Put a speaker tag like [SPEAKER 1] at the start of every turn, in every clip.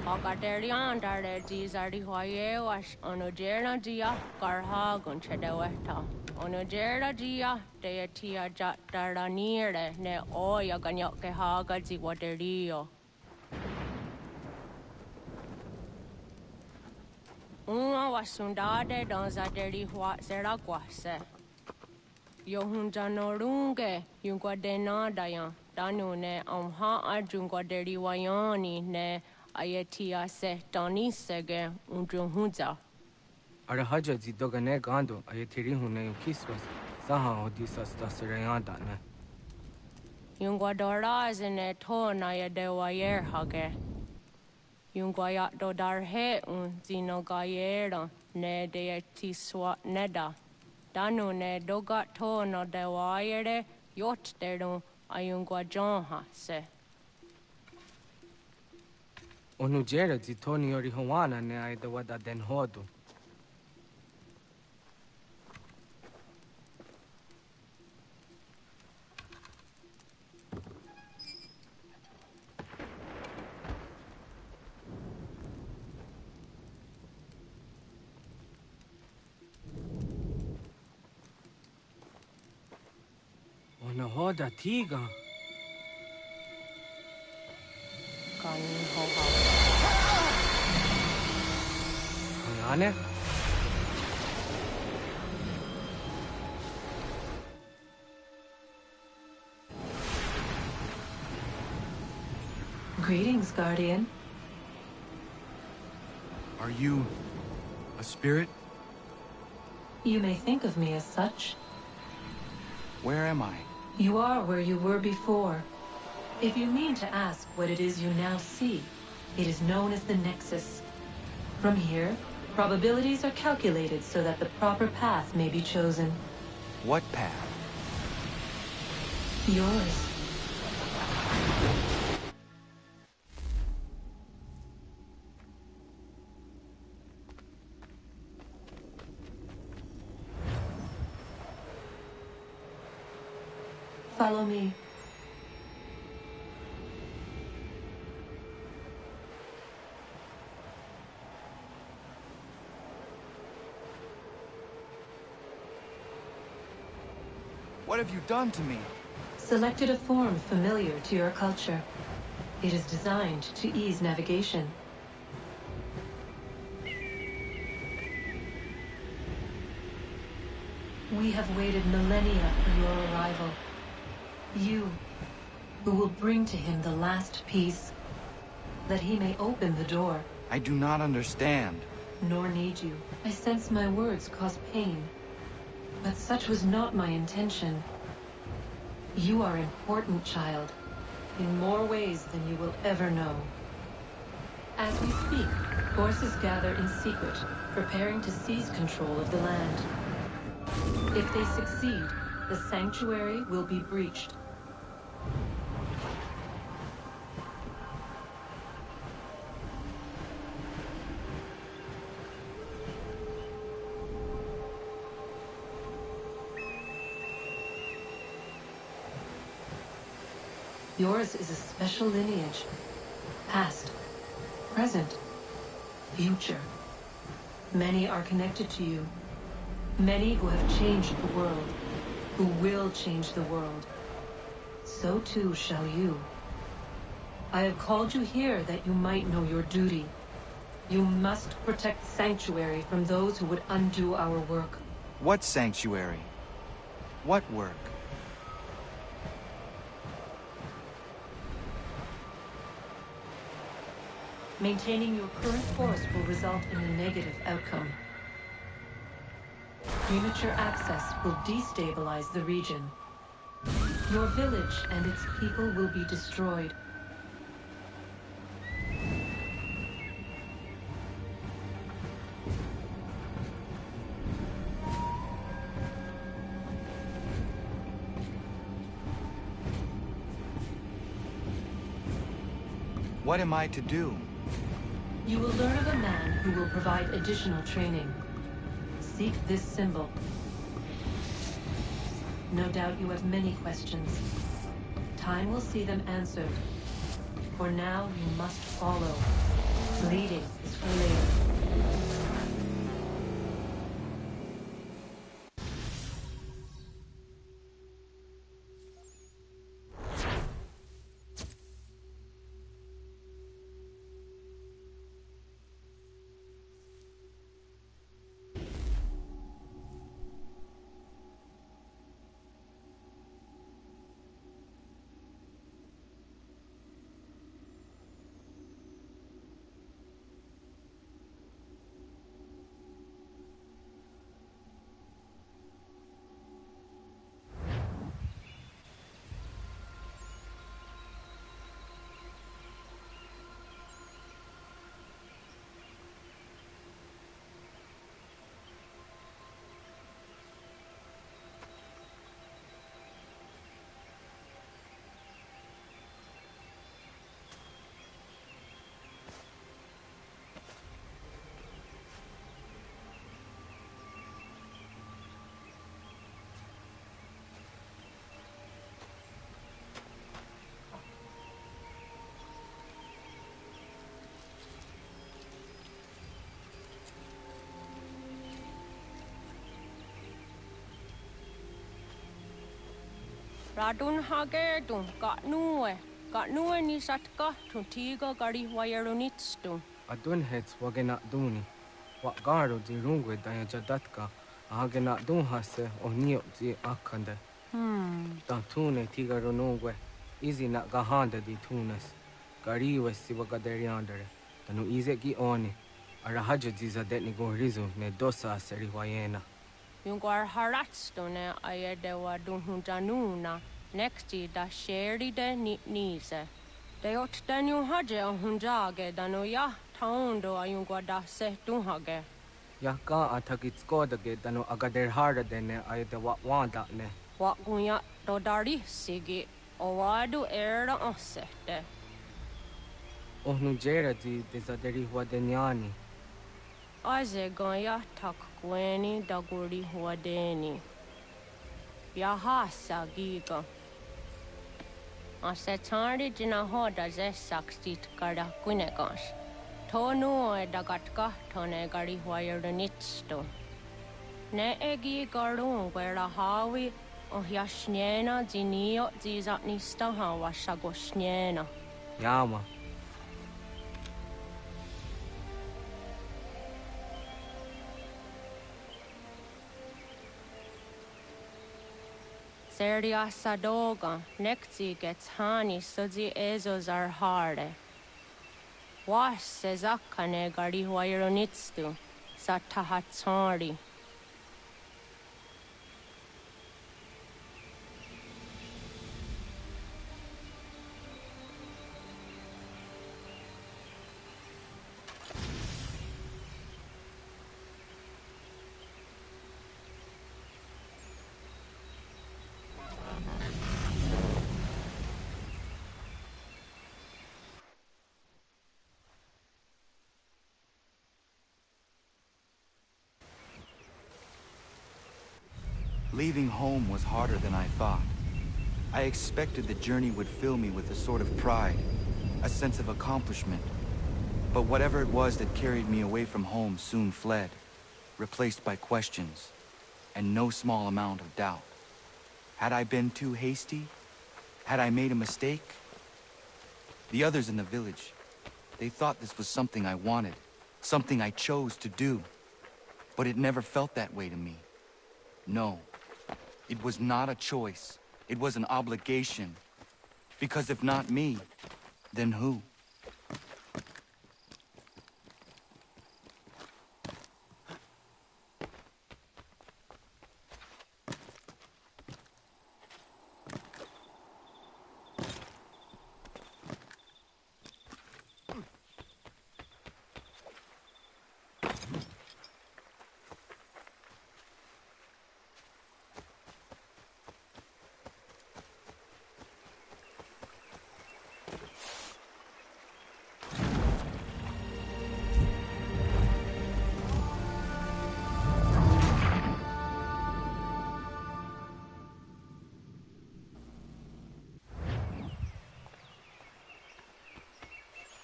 [SPEAKER 1] Hakatelian dare dizardi hoye was onogera dia garha gunchedeweta. Onogera dia deatia jatardanire ne oya ganyoke haga ziwaderio. Uma wasundade dans zaderi hua zeraguase. Yohunjanorunge yungwadena dayan. Danune amha ajungwaderi wayani ne Ayatia se Doni Sege Unjunza.
[SPEAKER 2] Arahaja Zidogane Gando, Ayatiri Hune Kiswas, Saha Odisas Dasarayandana.
[SPEAKER 1] Yungwadora is in a ton Ayadewayer Hage. Yungwayat Dodarhe un Zinogayera ne deetiswa neda. Danu ne dogat ton o de wayere yot deru Ayungwajonha se.
[SPEAKER 2] Onujera Zitoni Orihuana ne Aidawada Den Hodo. Onahoda Tiga. Kanyane?
[SPEAKER 3] Greetings, Guardian.
[SPEAKER 4] Are you a spirit?
[SPEAKER 3] You may think of me as such.
[SPEAKER 4] Where am I?
[SPEAKER 3] You are where you were before. If you mean to ask what it is you now see, it is known as the Nexus. From here, probabilities are calculated so that the proper path may be chosen.
[SPEAKER 4] What path?
[SPEAKER 3] Yours. Follow me.
[SPEAKER 4] What have you done to me?
[SPEAKER 3] Selected a form familiar to your culture. It is designed to ease navigation. We have waited millennia for your arrival. You, who will bring to him the last piece, that he may open the door.
[SPEAKER 4] I do not understand.
[SPEAKER 3] Nor need you. I sense my words cause pain. But such was not my intention. You are important, child, in more ways than you will ever know. As we speak, forces gather in secret, preparing to seize control of the land. If they succeed, the sanctuary will be breached. Yours is a special lineage. Past, present, future. Many are connected to you. Many who have changed the world, who will change the world. So too shall you. I have called you here that you might know your duty. You must protect Sanctuary from those who would undo our work.
[SPEAKER 4] What sanctuary? What work?
[SPEAKER 3] Maintaining your current course will result in a negative outcome. Premature access will destabilize the region. Your village and its people will be destroyed.
[SPEAKER 4] What am I to do?
[SPEAKER 3] You will learn of a man who will provide additional training. Seek this symbol. No doubt you have many questions. Time will see them answered. For now, you must follow. Bleeding is for later.
[SPEAKER 1] Radun hagertun, got nue ni satka, tuntigo gari wayerunitstu.
[SPEAKER 2] Adun hets wagena duni. Wat garo di rungwe daya jadatka. Ahagena dun hase o nio di akande. Dan tune tigaro nungwe. Izi na gahanda di tunas. Gariwe si wagaderiandere. Tanu ize gi oni. Arahaja di zadetni go rizu ne dosa seri wayena.
[SPEAKER 1] Jungar haratstune ayede wadun hunjanuna, nexti da sheri de nise. De ot danu haje on hunjage danu ya taundo ayungwa da se dunhage.
[SPEAKER 2] Ya ka atakit skodage danu agader harda dene ayede wat wanda ne.
[SPEAKER 1] Wat gunya do dari sigi, o wadu era osete.
[SPEAKER 2] Ohnu jera di desaderi wadenyani.
[SPEAKER 1] Aze gonya tak gweni da guri huadeni. Yahasa giga. Ase tardi jina hoda ze sakstit kada kunegas. Tonu e dagatka tone gari huayernitsto. Ne egi garun wera hawi o yashnena zinio zizatnista hawa shagoshnena.
[SPEAKER 2] Yama.
[SPEAKER 1] Serdia sadoga, nekti gets hani sudzi ezos are harde. Was sezakane gari huayronitstu, satahatsari.
[SPEAKER 4] Leaving home was harder than I thought. I expected the journey would fill me with a sort of pride, a sense of accomplishment. But whatever it was that carried me away from home soon fled, replaced by questions, and no small amount of doubt. Had I been too hasty? Had I made a mistake? The others in the village, they thought this was something I wanted, something I chose to do. But it never felt that way to me. No. It was not a choice. It was an obligation. Because if not me, then who?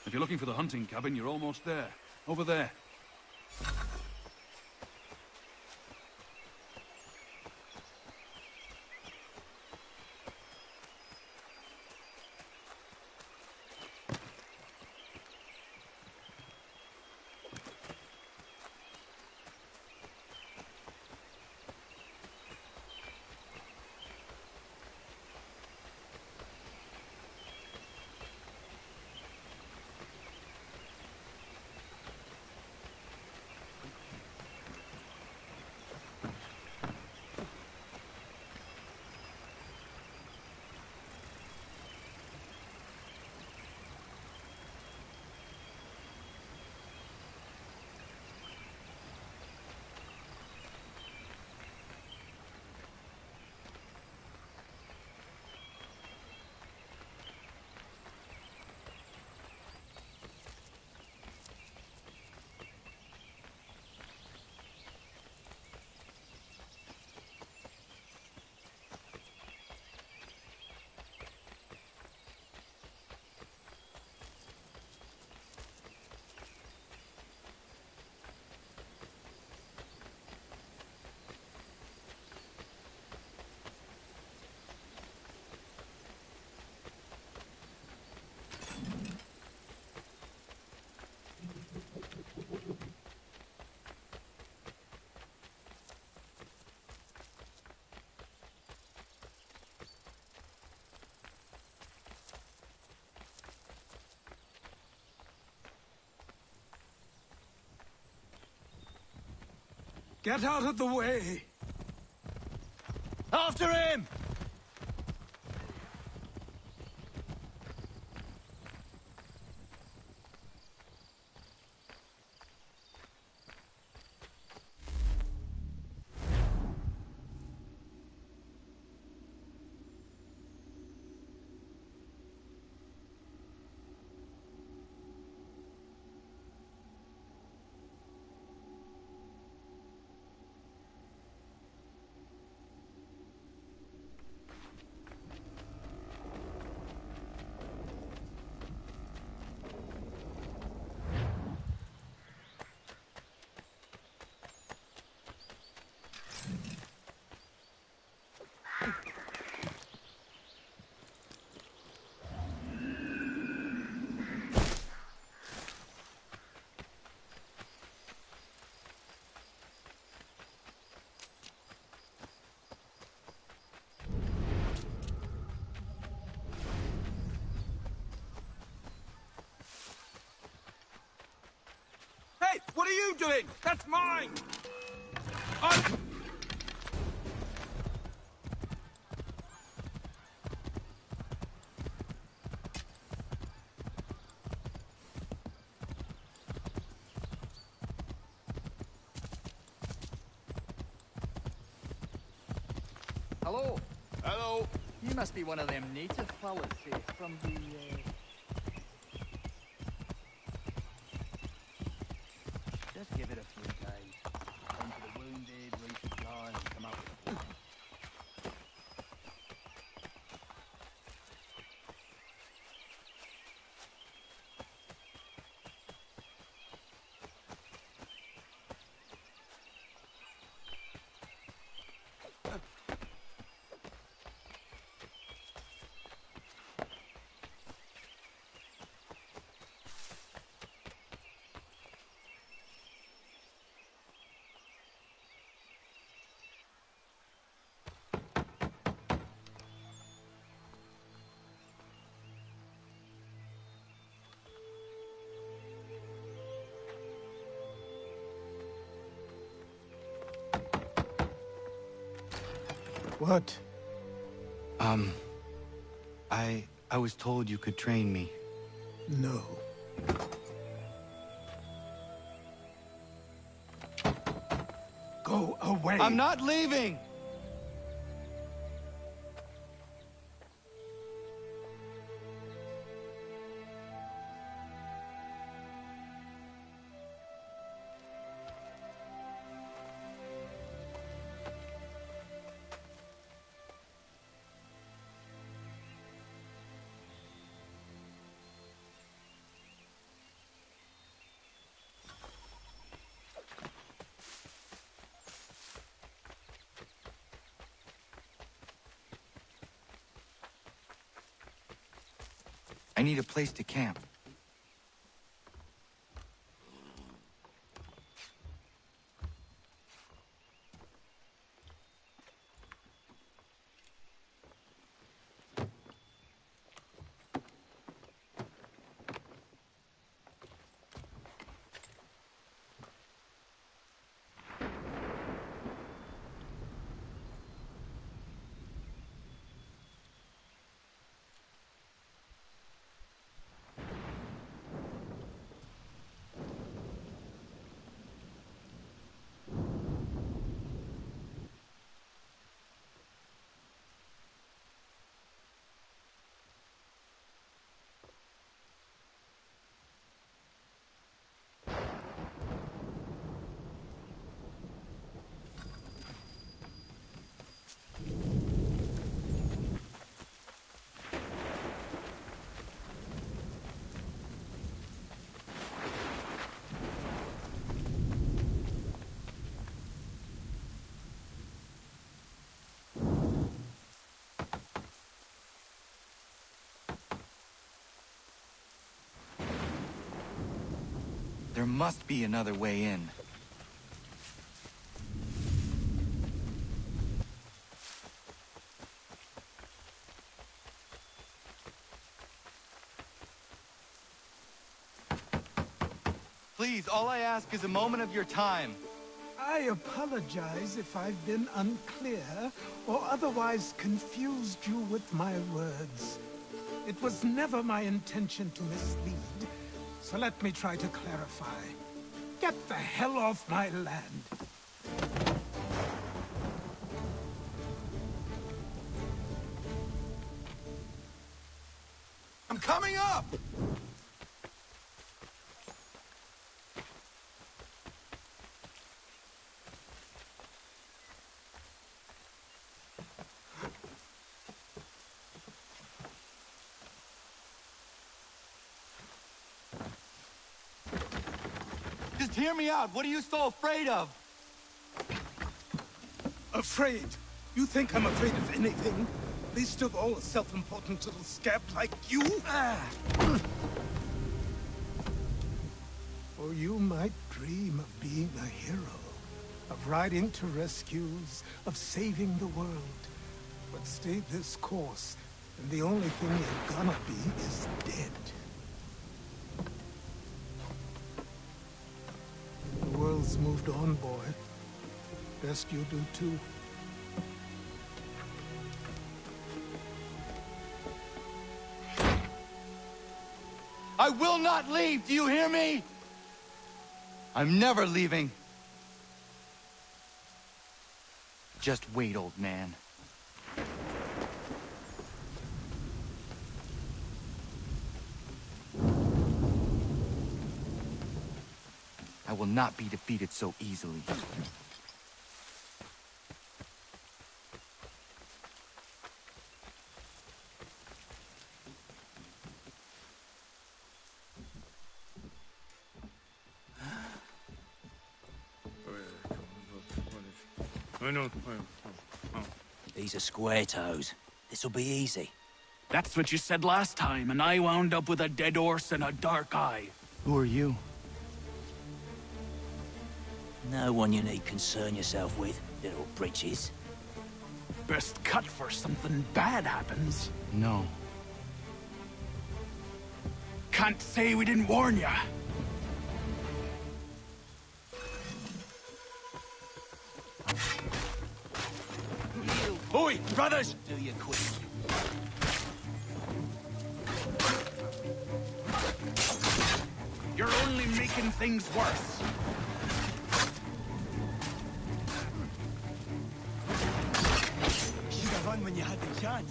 [SPEAKER 5] If you're looking for the hunting cabin, you're almost there. Over there. Get out of the way! After him! Hey, what are you doing? That's mine!
[SPEAKER 6] Hello.
[SPEAKER 5] Hello.
[SPEAKER 6] You must be one of them native fellas, from the, Just give it a few days. Come to the wounded, resupply, and come up with a plan.
[SPEAKER 5] What?
[SPEAKER 4] I was told you could train me.
[SPEAKER 5] No. Go away!
[SPEAKER 4] I'm not leaving! I need a place to camp. There must be another way in. Please, all I ask is a moment of your time.
[SPEAKER 5] I apologize if I've been unclear or otherwise confused you with my words. It was never my intention to mislead, so let me try to clarify. Get the hell off my land.
[SPEAKER 4] I'm coming up! Just hear me out. What are you so afraid of?
[SPEAKER 5] Afraid? You think I'm afraid of anything? Least of all a self-important little scab like you? Or you might dream of being a hero, of riding to rescues, of saving the world. But stay this course, and the only thing you're gonna be is dead. The world's moved on, boy. Best you do too.
[SPEAKER 4] I will not leave, do you hear me? I'm never leaving. Just wait, old man. I will not be defeated so easily.
[SPEAKER 7] These are square toes. This'll be easy.
[SPEAKER 8] That's what you said last time, and I wound up with a dead horse and a dark eye.
[SPEAKER 4] Who are you?
[SPEAKER 7] No one you need concern yourself with, little britches.
[SPEAKER 8] Best cut for something bad happens.
[SPEAKER 4] No.
[SPEAKER 8] Can't say we didn't warn ya.
[SPEAKER 7] Oi, brothers! Do you quick.
[SPEAKER 8] You're only making things worse.
[SPEAKER 7] Should have run when you had the chance.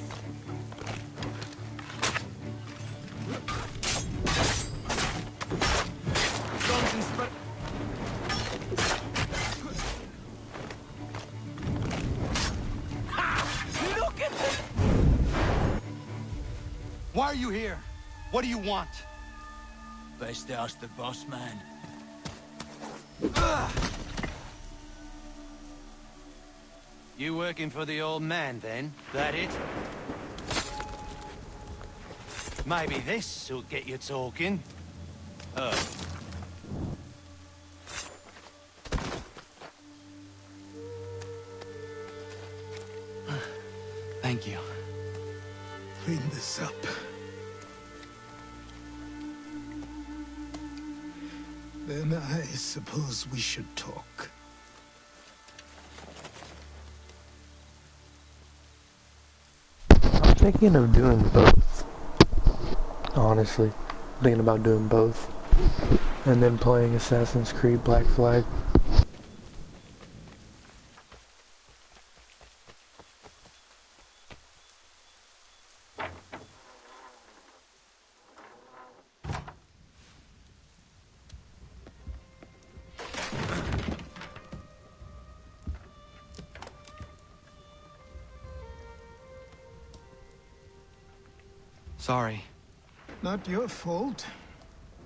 [SPEAKER 4] Why are you here? What do you want?
[SPEAKER 7] Best ask the boss man.
[SPEAKER 9] You working for the old man, then? That it?
[SPEAKER 6] Maybe this will get you talking.
[SPEAKER 4] Thank you.
[SPEAKER 5] Clean this up. Then I suppose we should talk.
[SPEAKER 10] I'm thinking of doing both. Honestly, thinking about doing both. And then playing Assassin's Creed Black Flag.
[SPEAKER 4] Sorry.
[SPEAKER 5] Not your fault.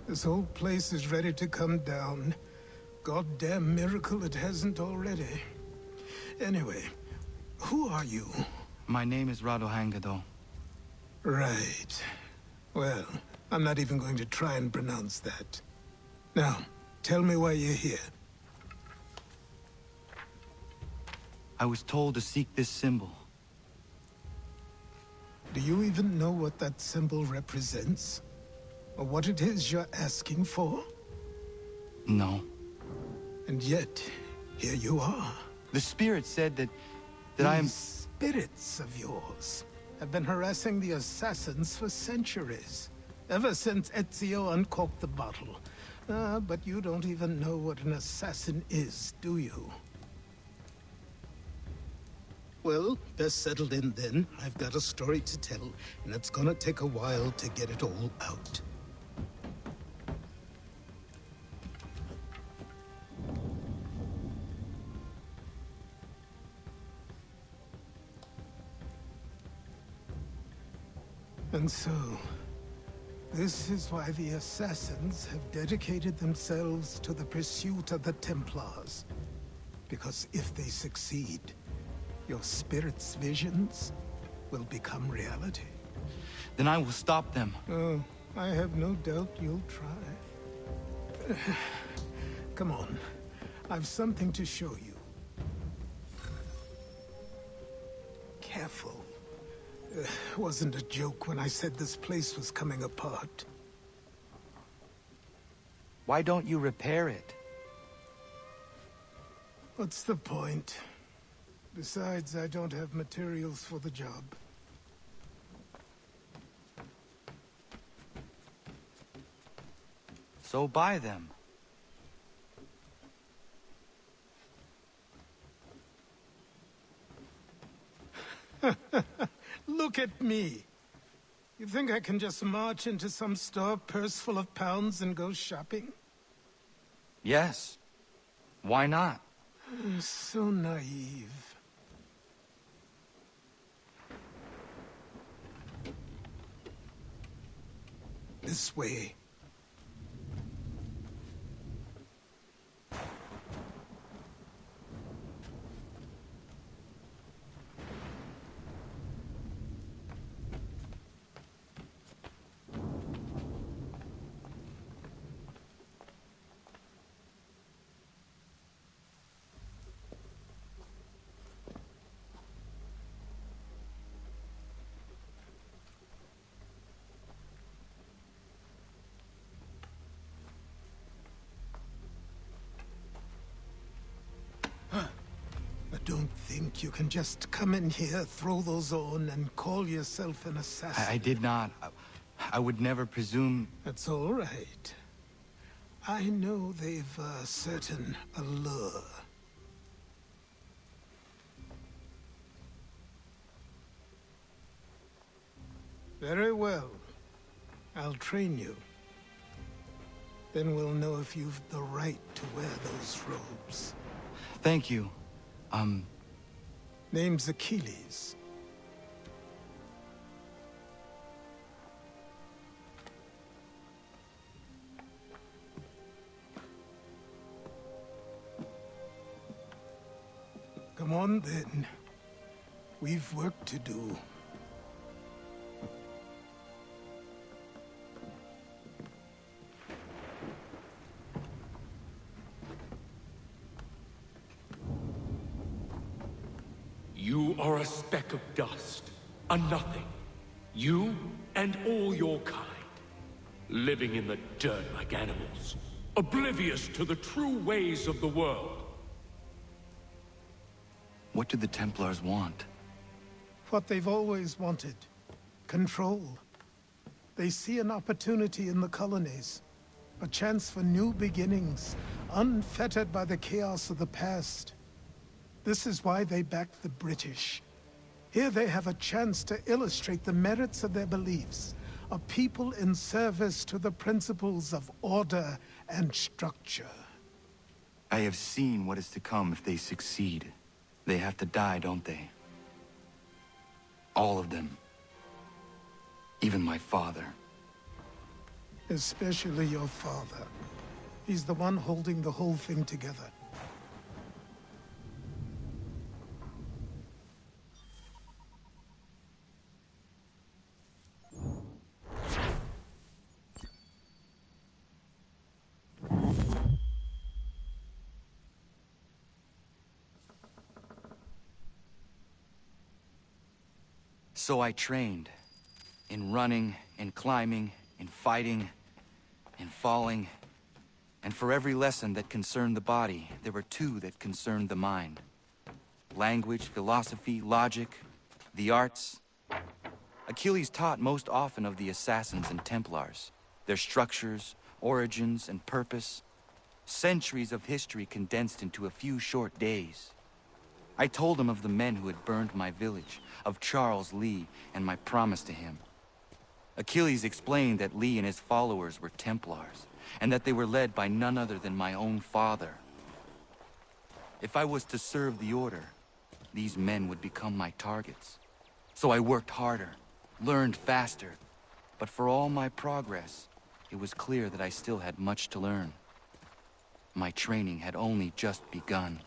[SPEAKER 5] This whole place is ready to come down. Goddamn miracle it hasn't already. Anyway, who are you?
[SPEAKER 4] My name is Radohangado.
[SPEAKER 5] Right. Well, I'm not even going to try and pronounce that. Now, tell me why you're here.
[SPEAKER 4] I was told to seek this symbol.
[SPEAKER 5] Do you even know what that symbol represents? Or what it is you're asking for?
[SPEAKER 4] No.
[SPEAKER 5] And yet, here you are.
[SPEAKER 4] The spirit said that I am...
[SPEAKER 5] These spirits of yours have been harassing the assassins for centuries. Ever since Ezio uncorked the bottle. But you don't even know what an assassin is, do you? Well, best settled in then. I've got a story to tell, and it's gonna take a while to get it all out. And so, this is why the Assassins have dedicated themselves to the pursuit of the Templars. Because if they succeed, your spirit's visions will become reality.
[SPEAKER 4] Then I will stop them.
[SPEAKER 5] Oh, I have no doubt you'll try. Come on, I've something to show you. Careful. Wasn't a joke when I said this place was coming apart.
[SPEAKER 4] Why don't you repair it?
[SPEAKER 5] What's the point? Besides, I don't have materials for the job.
[SPEAKER 4] So buy them.
[SPEAKER 5] Look at me. You think I can just march into some store, purse full of pounds, and go shopping?
[SPEAKER 4] Yes. Why not?
[SPEAKER 5] So naive. This way. Don't think you can just come in here, throw those on, and call yourself an assassin.
[SPEAKER 4] I did not. I would never presume...
[SPEAKER 5] That's all right. I know they've a certain allure. Very well. I'll train you. Then we'll know if you've the right to wear those robes.
[SPEAKER 4] Thank you.
[SPEAKER 5] Name's Achilles. Come on, then. We've work to do.
[SPEAKER 11] are a speck of dust, a nothing. You and all your kind. Living in the dirt like animals. Oblivious to the true ways of the world.
[SPEAKER 4] What do the Templars want?
[SPEAKER 5] What they've always wanted. Control. They see an opportunity in the colonies. A chance for new beginnings, unfettered by the chaos of the past. This is why they backed the British. Here they have a chance to illustrate the merits of their beliefs. A people in service to the principles of order and structure.
[SPEAKER 4] I have seen what is to come if they succeed. They have to die, don't they? All of them. Even my father.
[SPEAKER 5] Especially your father. He's the one holding the whole thing together.
[SPEAKER 4] So I trained. In running, in climbing, in fighting, in falling. And for every lesson that concerned the body, there were two that concerned the mind. Language, philosophy, logic, the arts. Achilles taught most often of the Assassins and Templars. Their structures, origins, and purpose. Centuries of history condensed into a few short days. I told him of the men who had burned my village, of Charles Lee, and my promise to him. Achilles explained that Lee and his followers were Templars, and that they were led by none other than my own father. If I was to serve the Order, these men would become my targets. So I worked harder, learned faster, but for all my progress, it was clear that I still had much to learn. My training had only just begun.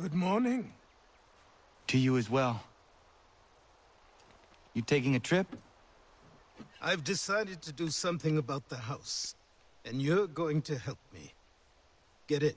[SPEAKER 5] Good morning.
[SPEAKER 4] To you as well. You taking a trip?
[SPEAKER 5] I've decided to do something about the house, and you're going to help me. Get it?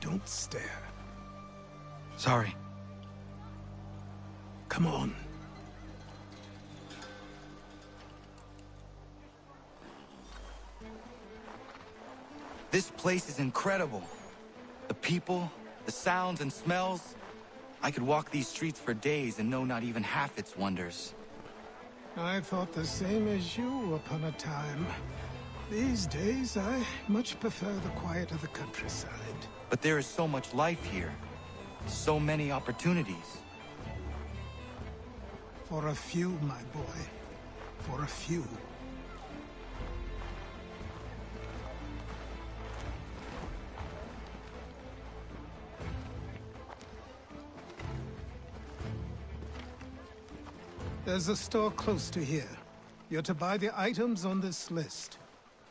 [SPEAKER 5] Don't stare.
[SPEAKER 4] Sorry.
[SPEAKER 5] Come on.
[SPEAKER 4] This place is incredible. The people, the sounds and smells. I could walk these streets for days and know not even half its wonders.
[SPEAKER 5] I thought the same as you upon a time. These days, I much prefer the quiet of the countryside.
[SPEAKER 4] But there is so much life here. So many opportunities.
[SPEAKER 5] For a few, my boy. For a few. There's a store close to here. You're to buy the items on this list.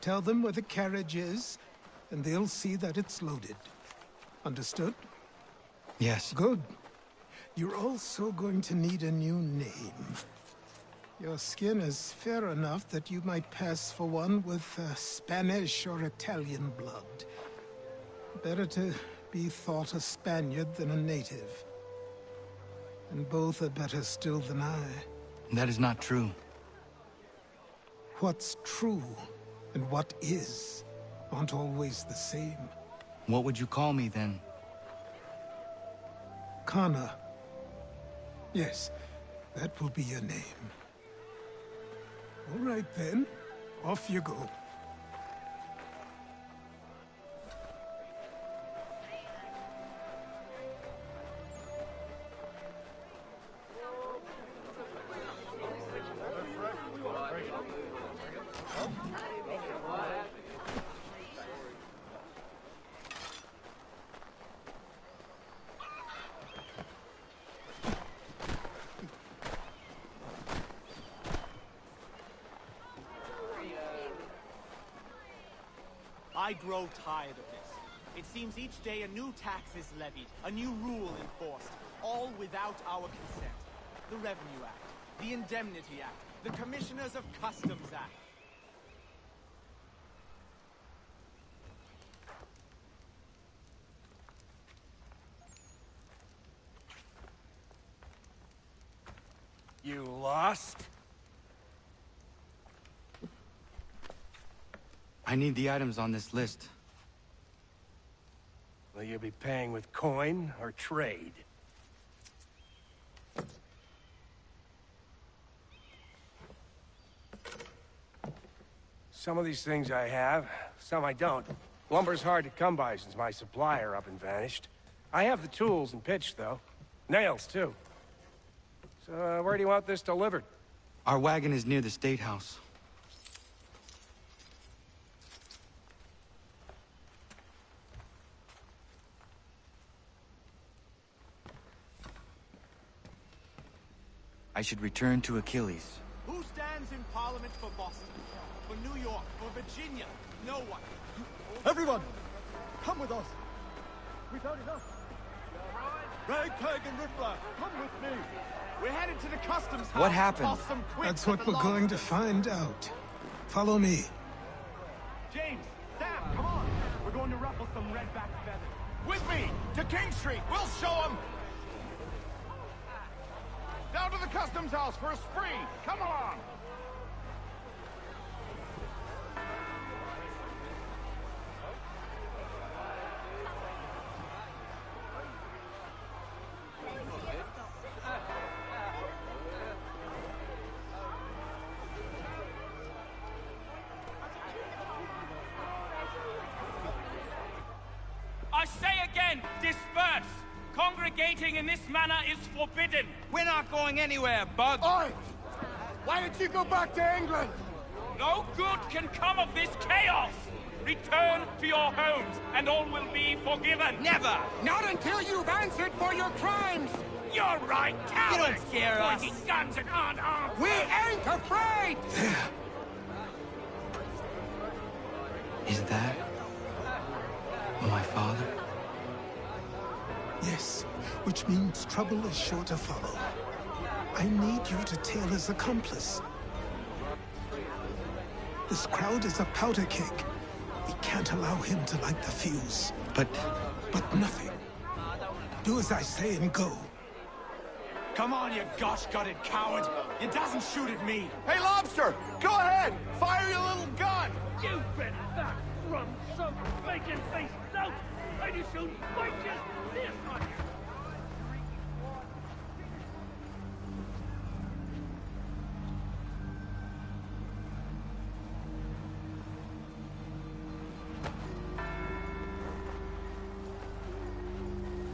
[SPEAKER 5] Tell them where the carriage is, and they'll see that it's loaded. Understood?
[SPEAKER 4] Yes.
[SPEAKER 5] Good. You're also going to need a new name. Your skin is fair enough that you might pass for one with Spanish or Italian blood. Better to be thought a Spaniard than a native. And both are better still than I.
[SPEAKER 4] That is not true.
[SPEAKER 5] What's true and what is aren't always the same.
[SPEAKER 4] What would you call me then?
[SPEAKER 5] Kana. Yes, that will be your name. All right then. Off you go.
[SPEAKER 12] I grow tired of this. It seems each day a new tax is levied, a new rule enforced, all without our consent. The Revenue Act, the Indemnity Act, the Commissioners of Customs Act.
[SPEAKER 11] You lost?
[SPEAKER 4] I need the items on this list.
[SPEAKER 11] Will you be paying with coin or trade? Some of these things I have, some I don't. Lumber's hard to come by since my supplier up and vanished. I have the tools and pitch, though. Nails, too. So, where do you want this delivered?
[SPEAKER 4] Our wagon is near the State House. I should return to Achilles.
[SPEAKER 12] Who stands in Parliament for Boston? For New York? For Virginia? No one.
[SPEAKER 13] Everyone, come with us. We've had enough. Ragtag and Riffler, come with me.
[SPEAKER 12] We're headed to the customs house.
[SPEAKER 4] What happened?
[SPEAKER 5] That's what we're going to find out. Follow me.
[SPEAKER 12] James, Sam, come on. We're going to ruffle some redback feathers. With me, to King Street. We'll show them. Down to the customs house for a spree. Come along.
[SPEAKER 14] I say again, disperse! Congregating in this manner is forbidden!
[SPEAKER 9] We're not going anywhere, Bug!
[SPEAKER 13] Oi! Why don't you go back to England?
[SPEAKER 14] No good can come of this chaos! Return to your homes, and all will be forgiven!
[SPEAKER 9] Never!
[SPEAKER 13] Not until you've answered for your crimes!
[SPEAKER 14] You're right, cowards!
[SPEAKER 9] You don't scare us!
[SPEAKER 14] Pointing guns and aren't armed!
[SPEAKER 13] We ain't afraid!
[SPEAKER 4] Is that my father?
[SPEAKER 5] Yes, which means trouble is sure to follow. I need you to tail his accomplice. This crowd is a powder keg. We can't allow him to light the fuse.
[SPEAKER 4] But
[SPEAKER 5] nothing. Do as I say and go.
[SPEAKER 12] Come on, you gosh-gutted coward. It doesn't shoot at me.
[SPEAKER 13] Hey, Lobster! Go ahead! Fire your little gun!
[SPEAKER 14] You bet that rum some bacon-faced lout! I just shoot bite just this on you!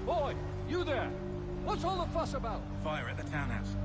[SPEAKER 15] Boy, you there! What's all the fuss about?
[SPEAKER 9] Fire at the townhouse.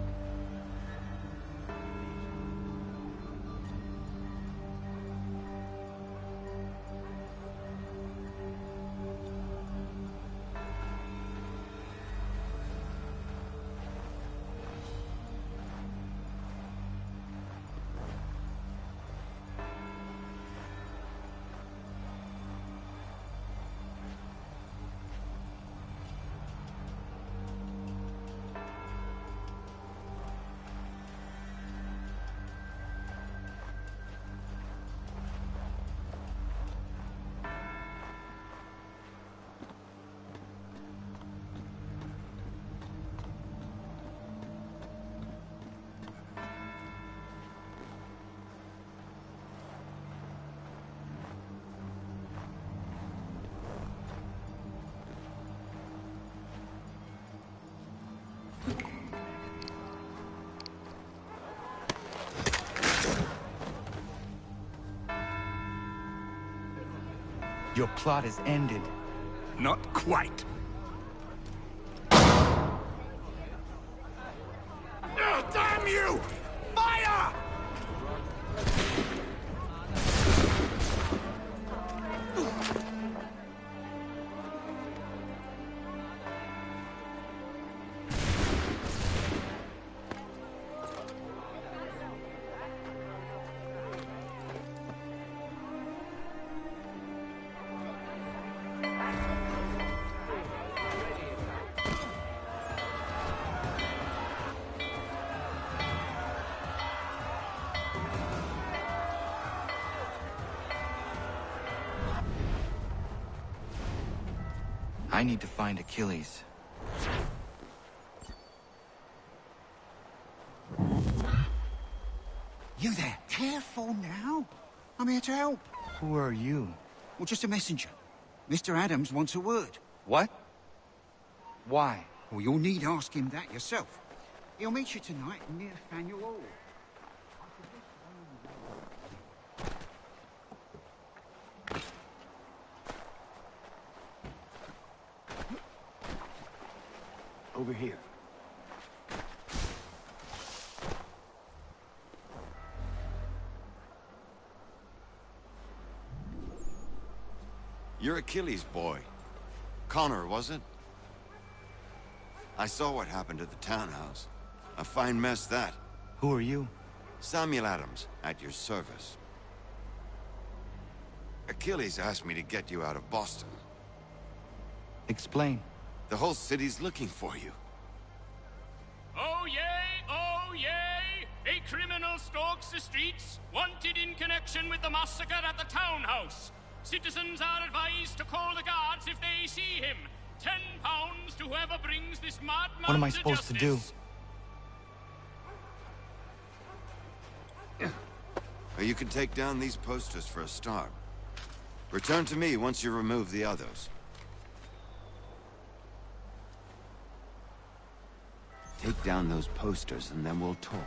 [SPEAKER 4] Your plot is ended.
[SPEAKER 8] Not quite.
[SPEAKER 14] Damn you! Fire!
[SPEAKER 4] I need to find Achilles.
[SPEAKER 16] You there? Careful now. I'm here to help.
[SPEAKER 4] Who are you?
[SPEAKER 16] Well, just a messenger. Mr. Adams wants a word.
[SPEAKER 4] What? Why?
[SPEAKER 16] Well, you'll need ask him that yourself. He'll meet you tonight near Faneuil Hall.
[SPEAKER 13] Over here.
[SPEAKER 17] You're Achilles' boy. Connor, was it? I saw what happened at the townhouse. A fine mess, that.
[SPEAKER 4] Who are you?
[SPEAKER 17] Samuel Adams, at your service. Achilles asked me to get you out of Boston.
[SPEAKER 4] Explain.
[SPEAKER 17] The whole city's looking for you.
[SPEAKER 14] Oh yay, oh yay! A criminal stalks the streets, wanted in connection with the massacre at the townhouse. Citizens are advised to call the guards if they see him. £10 to whoever brings this madman.
[SPEAKER 4] What am I supposed to do?
[SPEAKER 17] Or you can take down these posters for a start. Return to me once you remove the others. Take down those posters and then we'll talk.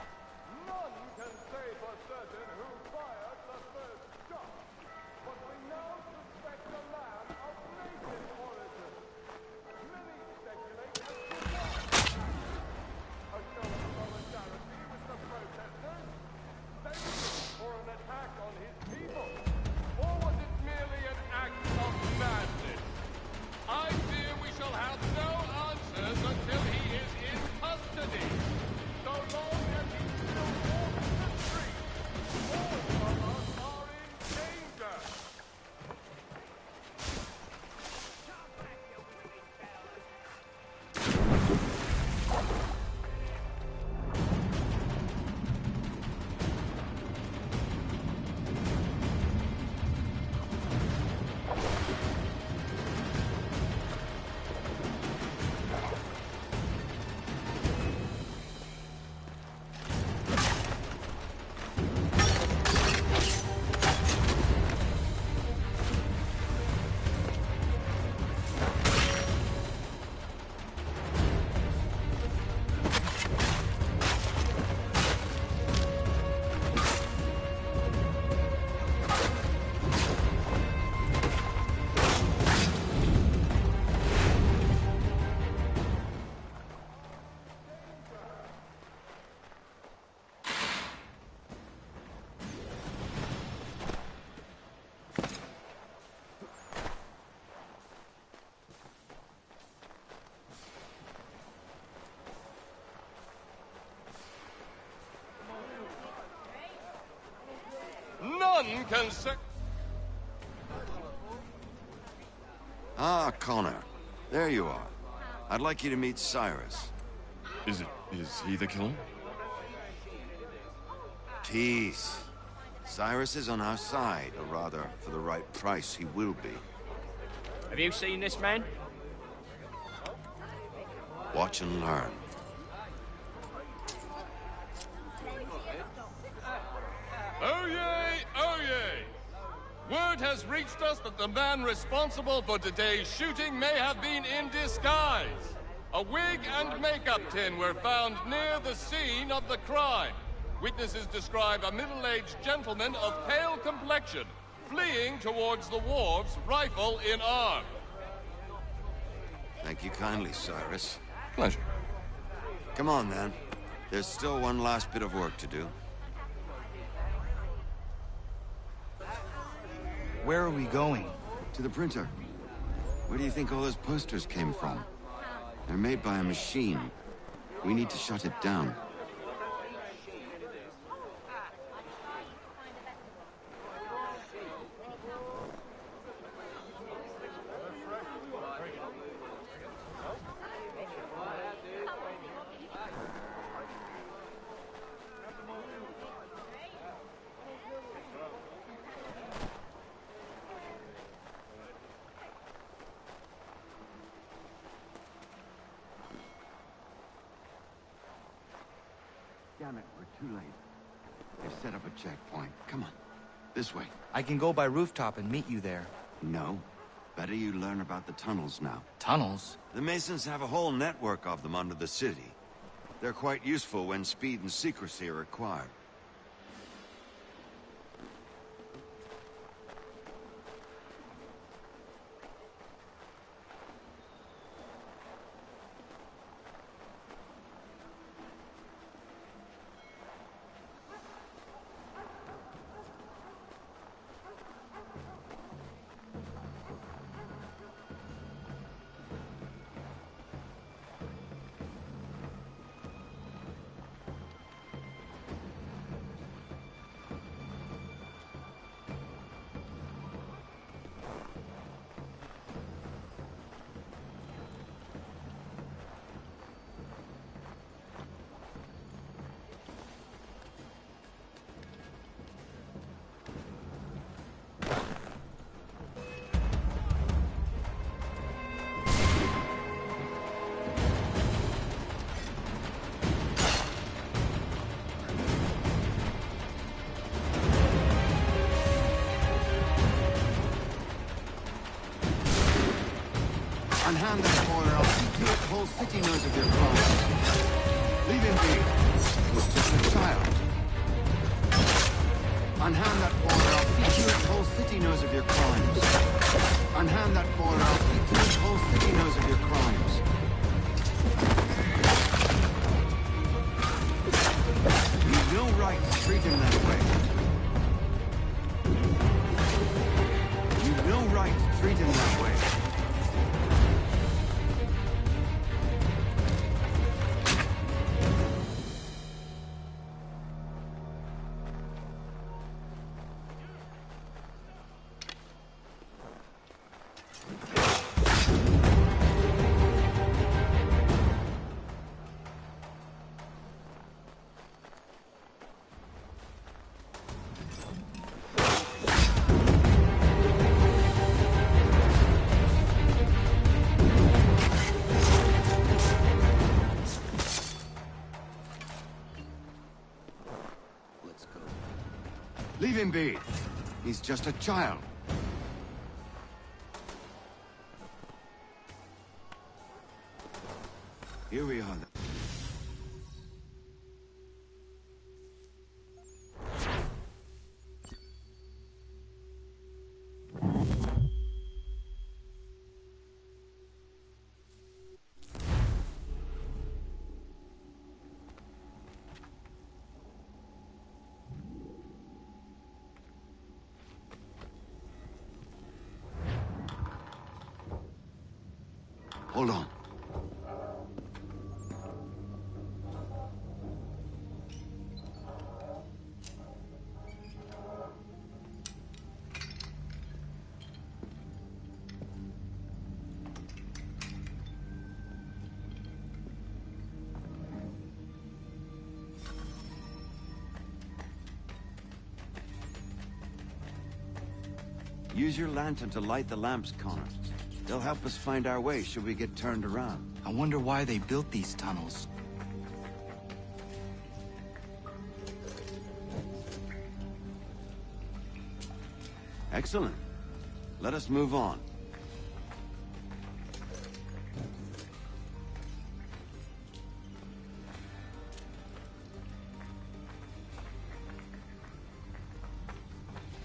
[SPEAKER 11] None can say...
[SPEAKER 17] Ah, Connor. There you are. I'd like you to meet Cyrus.
[SPEAKER 11] Is he the killer?
[SPEAKER 17] Tease. Cyrus is on our side, or rather, for the right price, he will be.
[SPEAKER 14] Have you seen this man?
[SPEAKER 17] Watch and learn.
[SPEAKER 11] Oh yay, oh yay! Word has reached us that the man responsible for today's shooting may have been in disguise. A wig and makeup tin were found near the scene of the crime. Witnesses describe a middle-aged gentleman of pale complexion. fleeing towards the wharves, rifle in arm.
[SPEAKER 17] Thank you kindly, Cyrus.
[SPEAKER 11] Pleasure.
[SPEAKER 17] Come on, then. There's still one last bit of work to do.
[SPEAKER 4] Where are we going?
[SPEAKER 17] To the printer. Where do you think all those posters came from? They're made by a machine. We need to shut it down. Damn it, we're too late. They've set up a checkpoint. Come on. This way.
[SPEAKER 4] I can go by rooftop and meet you there.
[SPEAKER 17] No. Better you learn about the tunnels now.
[SPEAKER 4] Tunnels?
[SPEAKER 17] The Masons have a whole network of them under the city. They're quite useful when speed and secrecy are required. Unhand that boy, or I'll see to it the whole city knows of your crimes. Leave him be. He's just a child. Unhand that boy, or I'll see to it the whole city knows of your crimes. Unhand that boy, or I'll see to it the whole city knows of your crimes. You've no right to treat him that way. You've no right to treat him that way. Leave him be. He's just a child. Here we are. Hold on. Use your lantern to light the lamps, Connor. They'll help us find our way should we get turned around.
[SPEAKER 4] I wonder why they built these tunnels.
[SPEAKER 17] Excellent. Let us move on.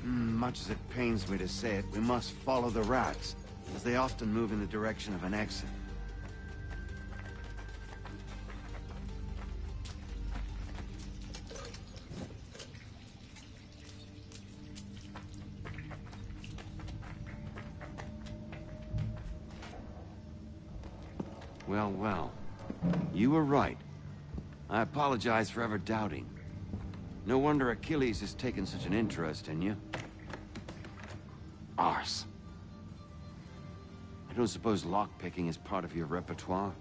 [SPEAKER 4] My
[SPEAKER 17] much as it pains me to say it, we must follow the rats, as they often move in the direction of an exit. Well, well. You were right. I apologize for ever doubting. No wonder Achilles has taken such an interest in you. Arse. I don't suppose lockpicking is part of your repertoire?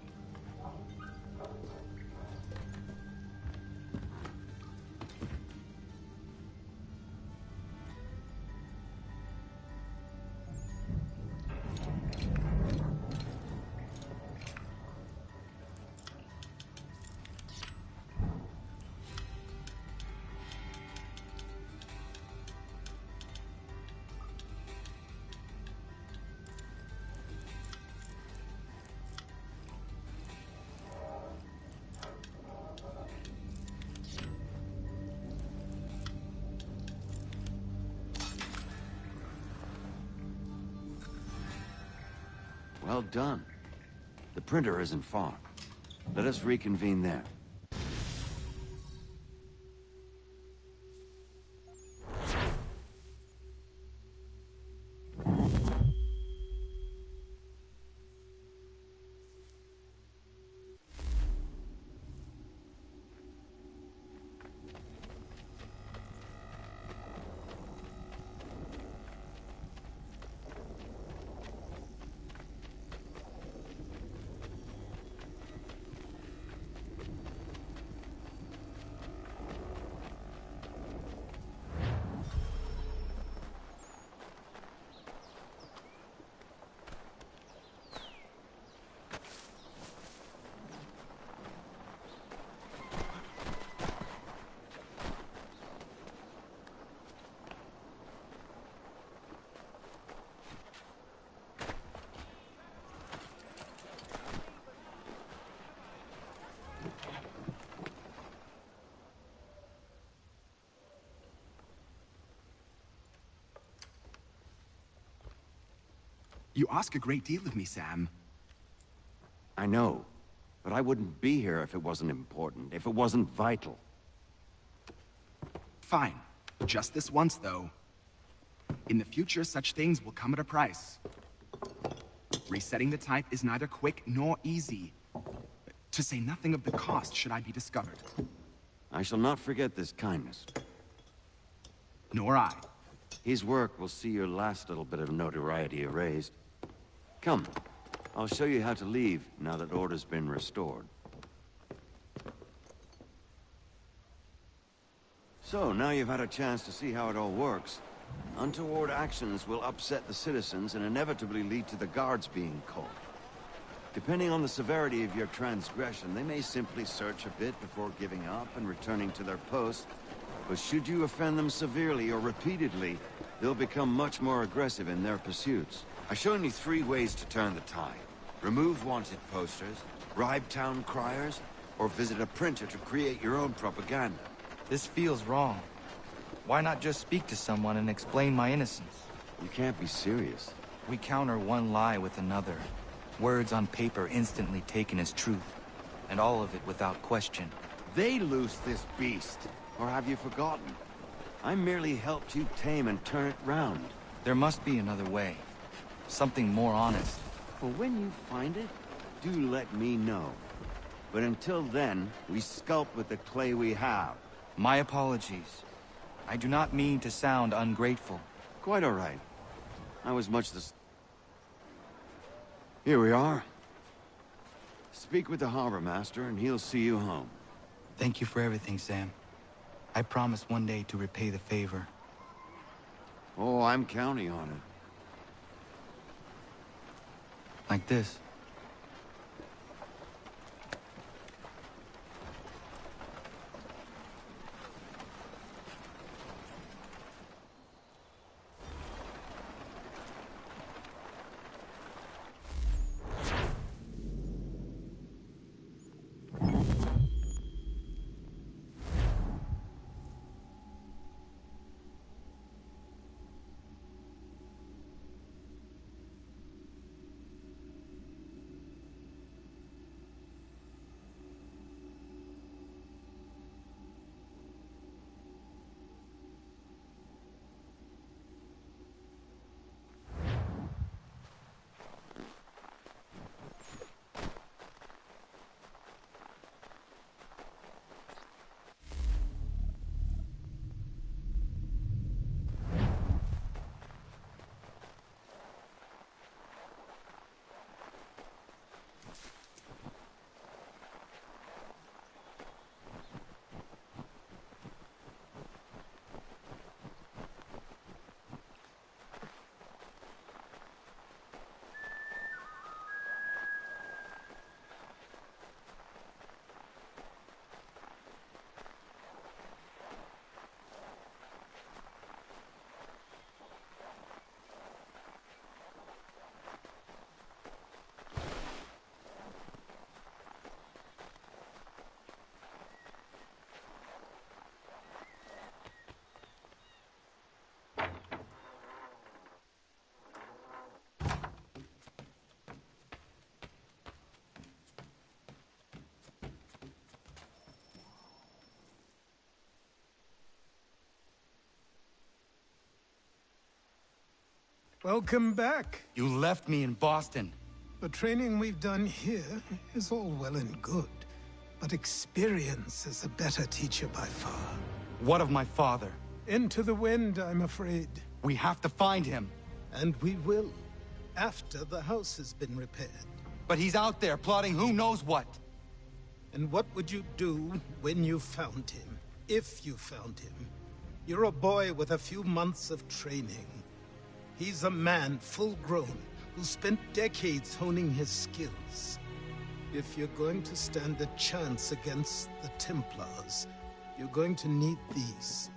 [SPEAKER 17] Well done. The printer isn't far. Let us reconvene there.
[SPEAKER 18] You ask a great deal of me, Sam.
[SPEAKER 17] I know, but I wouldn't be here if it wasn't important, if it wasn't vital.
[SPEAKER 18] Fine. Just this once, though. In the future, such things will come at a price. Resetting the type is neither quick nor easy. To say nothing of the cost should I be discovered.
[SPEAKER 17] I shall not forget this kindness.
[SPEAKER 18] Nor I.
[SPEAKER 17] His work will see your last little bit of notoriety erased. Come, I'll show you how to leave now that order's been restored. So, now you've had a chance to see how it all works. Untoward actions will upset the citizens and inevitably lead to the guards being called. Depending on the severity of your transgression, they may simply search a bit before giving up and returning to their post. But should you offend them severely or repeatedly, they'll become much more aggressive in their pursuits. I've shown you 3 ways to turn the tide. Remove wanted posters, bribe town criers, or visit a printer to create your own propaganda.
[SPEAKER 4] This feels wrong. Why not just speak to someone and explain my innocence?
[SPEAKER 17] You can't be serious.
[SPEAKER 4] We counter one lie with another. Words on paper instantly taken as truth. And all of it without question.
[SPEAKER 17] They loose this beast. Or have you forgotten? I merely helped you tame and turn it round.
[SPEAKER 4] There must be another way. Something more honest.
[SPEAKER 17] Well, when you find it, do let me know. But until then, we sculpt with the clay we have.
[SPEAKER 4] My apologies. I do not mean to sound ungrateful.
[SPEAKER 17] Quite all right. I was much the... Here we are. Speak with the harbor master and he'll see you home.
[SPEAKER 4] Thank you for everything, Sam. I promise one day to repay the favor.
[SPEAKER 17] Oh, I'm counting on it.
[SPEAKER 4] Like this.
[SPEAKER 5] Welcome back.
[SPEAKER 4] You left me in Boston.
[SPEAKER 5] The training we've done here is all well and good, but experience is a better teacher by far.
[SPEAKER 4] What of my father?
[SPEAKER 5] Into the wind, I'm afraid.
[SPEAKER 4] We have to find him.
[SPEAKER 5] And we will, after the house has been repaired.
[SPEAKER 4] But he's out there plotting who knows what.
[SPEAKER 5] And what would you do when you found him? If you found him? You're a boy with a few months of training. He's a man full grown who spent decades honing his skills. If you're going to stand a chance against the Templars, you're going to need these.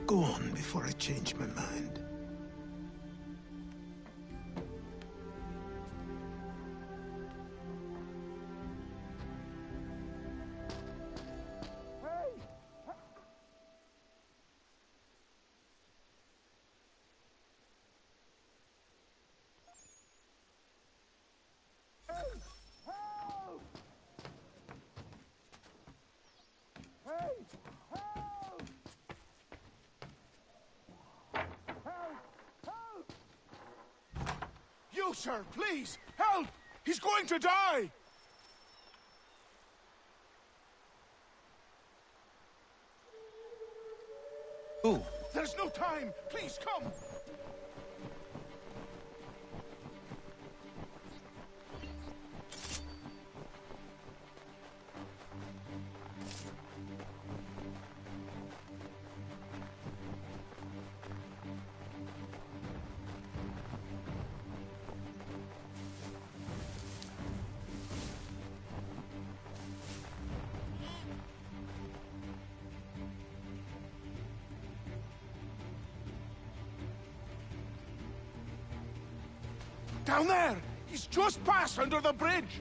[SPEAKER 5] Go on before I change my mind.
[SPEAKER 13] You, sir, please, help! He's going to die!
[SPEAKER 4] Who?
[SPEAKER 13] There's no time! Please, come! Down there! He's just passed under the bridge!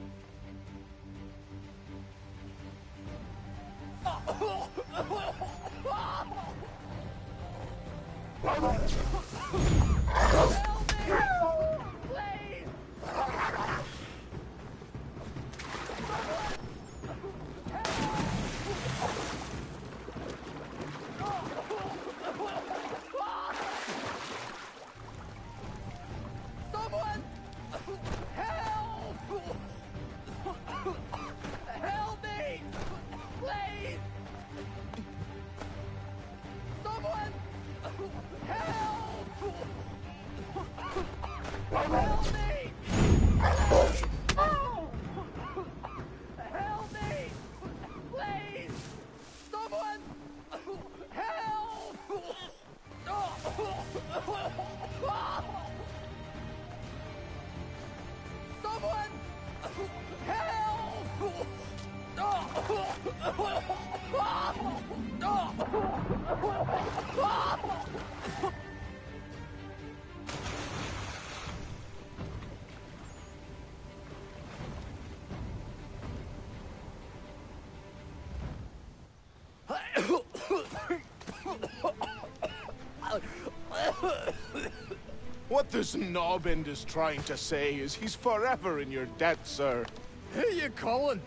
[SPEAKER 13] What this knobbend is trying to say is he's forever in your debt, sir.
[SPEAKER 12] Who you calling?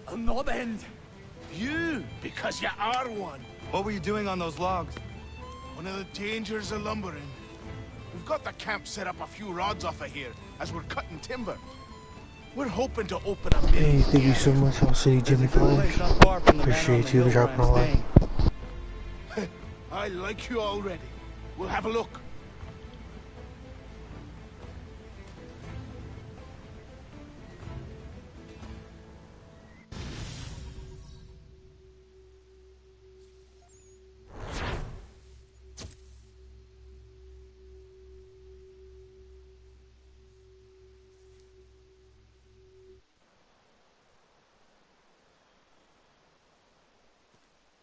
[SPEAKER 12] A knobbend?
[SPEAKER 13] You, because you are one.
[SPEAKER 4] What were you doing on those logs?
[SPEAKER 13] One of the dangers of lumbering. We've got the camp set up a few rods off of here as we're cutting timber. We're hoping to open a mill.
[SPEAKER 10] Hey, thank you so much, All City Jimmy Flash. Appreciate you dropping a like.
[SPEAKER 13] I like you already. We'll have a look.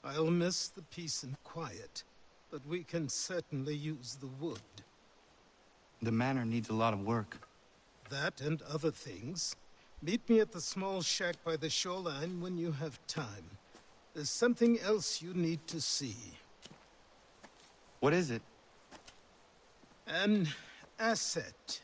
[SPEAKER 5] I'll miss the peace and quiet, but we can certainly use the wood.
[SPEAKER 4] The manor needs a lot of work.
[SPEAKER 5] That and other things. Meet me at the small shack by the shoreline when you have time. There's something else you need to see.
[SPEAKER 4] What is it?
[SPEAKER 5] An asset.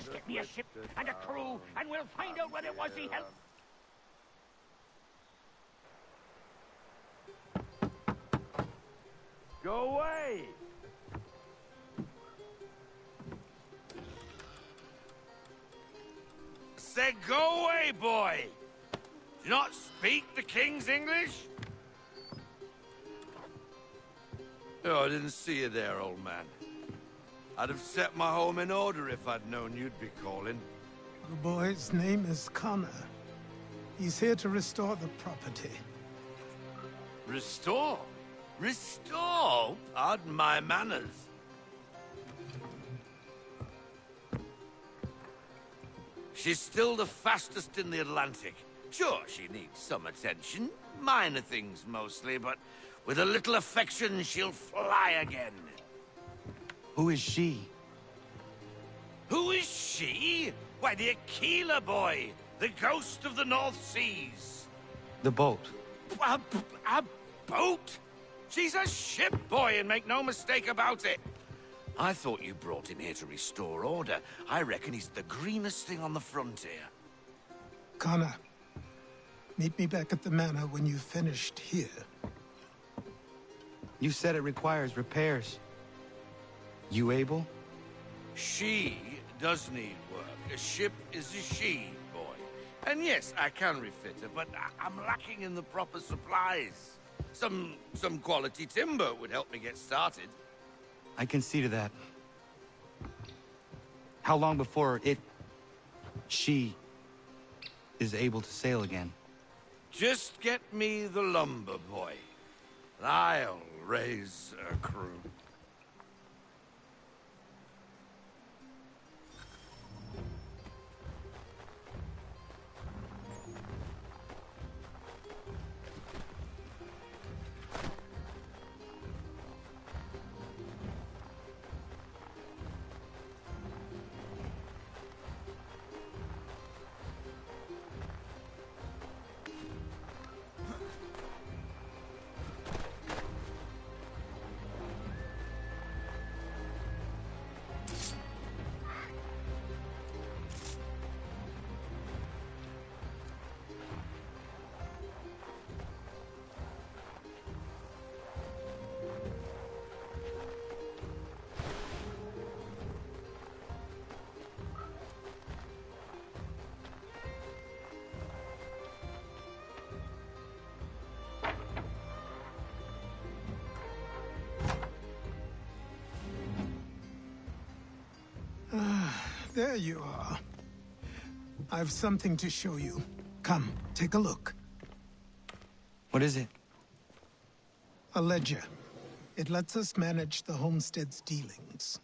[SPEAKER 9] Just get me a ship and a crew, and we'll find out what it was he helped. Go away!
[SPEAKER 19] Said go away, boy! Do you not speak the King's English? Oh, I didn't see you there, old man. I'd have set my home in order if I'd known you'd be calling.
[SPEAKER 5] The boy's name is Connor. He's here to restore the property.
[SPEAKER 19] Restore? Restore? Pardon my manners. She's still the fastest in the Atlantic. Sure, she needs some attention. Minor things mostly, but with a little affection, she'll fly again.
[SPEAKER 4] Who is she?
[SPEAKER 19] Who is she? Why, the Aquila boy, the ghost of the North Seas.
[SPEAKER 4] The boat.
[SPEAKER 19] A boat? She's a ship, boy, and make no mistake about it. I thought you brought him here to restore order. I reckon he's the greenest thing on the frontier.
[SPEAKER 5] Connor, meet me back at the manor when you've finished here.
[SPEAKER 4] You said it requires repairs. You able?
[SPEAKER 19] She does need work. A ship is a she, boy. And yes, I can refit her, but I'm lacking in the proper supplies. Some quality timber would help me get started.
[SPEAKER 4] I can see to that. How long before she is able to sail again?
[SPEAKER 19] Just get me the lumber, boy. I'll raise a crew.
[SPEAKER 5] There you are. I've something to show you. Come, take a look.
[SPEAKER 4] What is it?
[SPEAKER 5] A ledger. It lets us manage the homestead's dealings.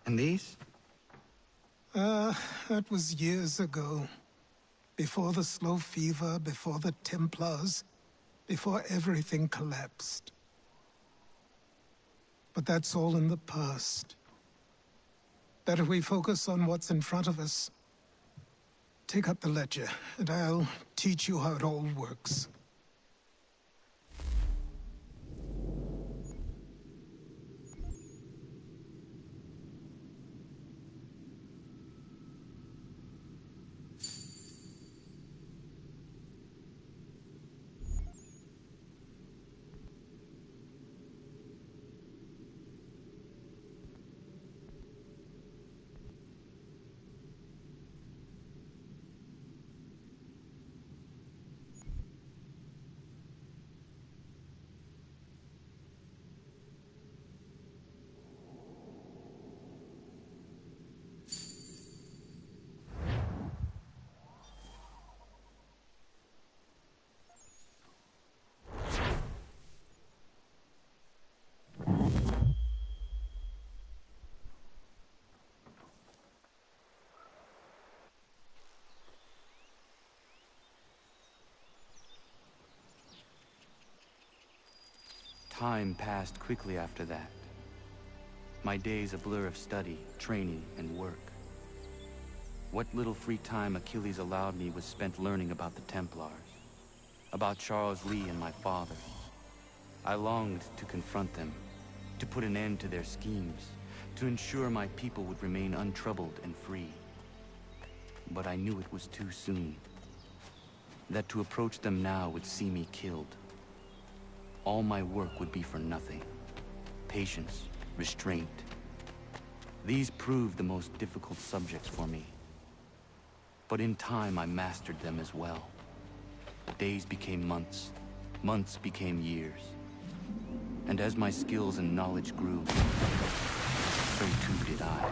[SPEAKER 4] And these?
[SPEAKER 5] That was years ago. Before the slow fever, before the Templars, before everything collapsed. But that's all in the past. Better we focus on what's in front of us. Take up the ledger, and I'll teach you how it all works.
[SPEAKER 4] Time passed quickly after that. My days a blur of study, training, and work. What little free time Achilles allowed me was spent learning about the Templars, about Charles Lee and my father. I longed to confront them, to put an end to their schemes, to ensure my people would remain untroubled and free. But I knew it was too soon. That to approach them now would see me killed. All my work would be for nothing. Patience, restraint. These proved the most difficult subjects for me. But in time I mastered them as well. Days became months, months became years. And as my skills and knowledge grew, so too did I.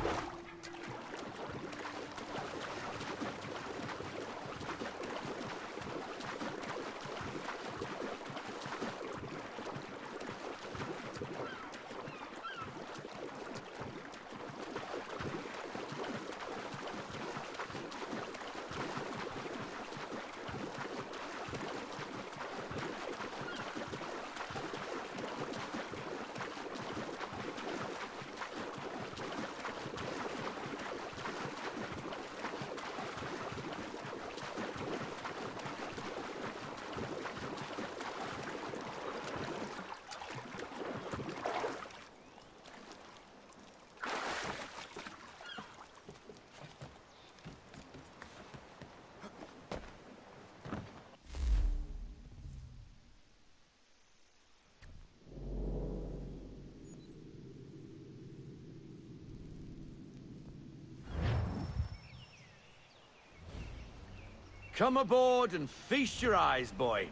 [SPEAKER 19] Come aboard and feast your eyes, boy.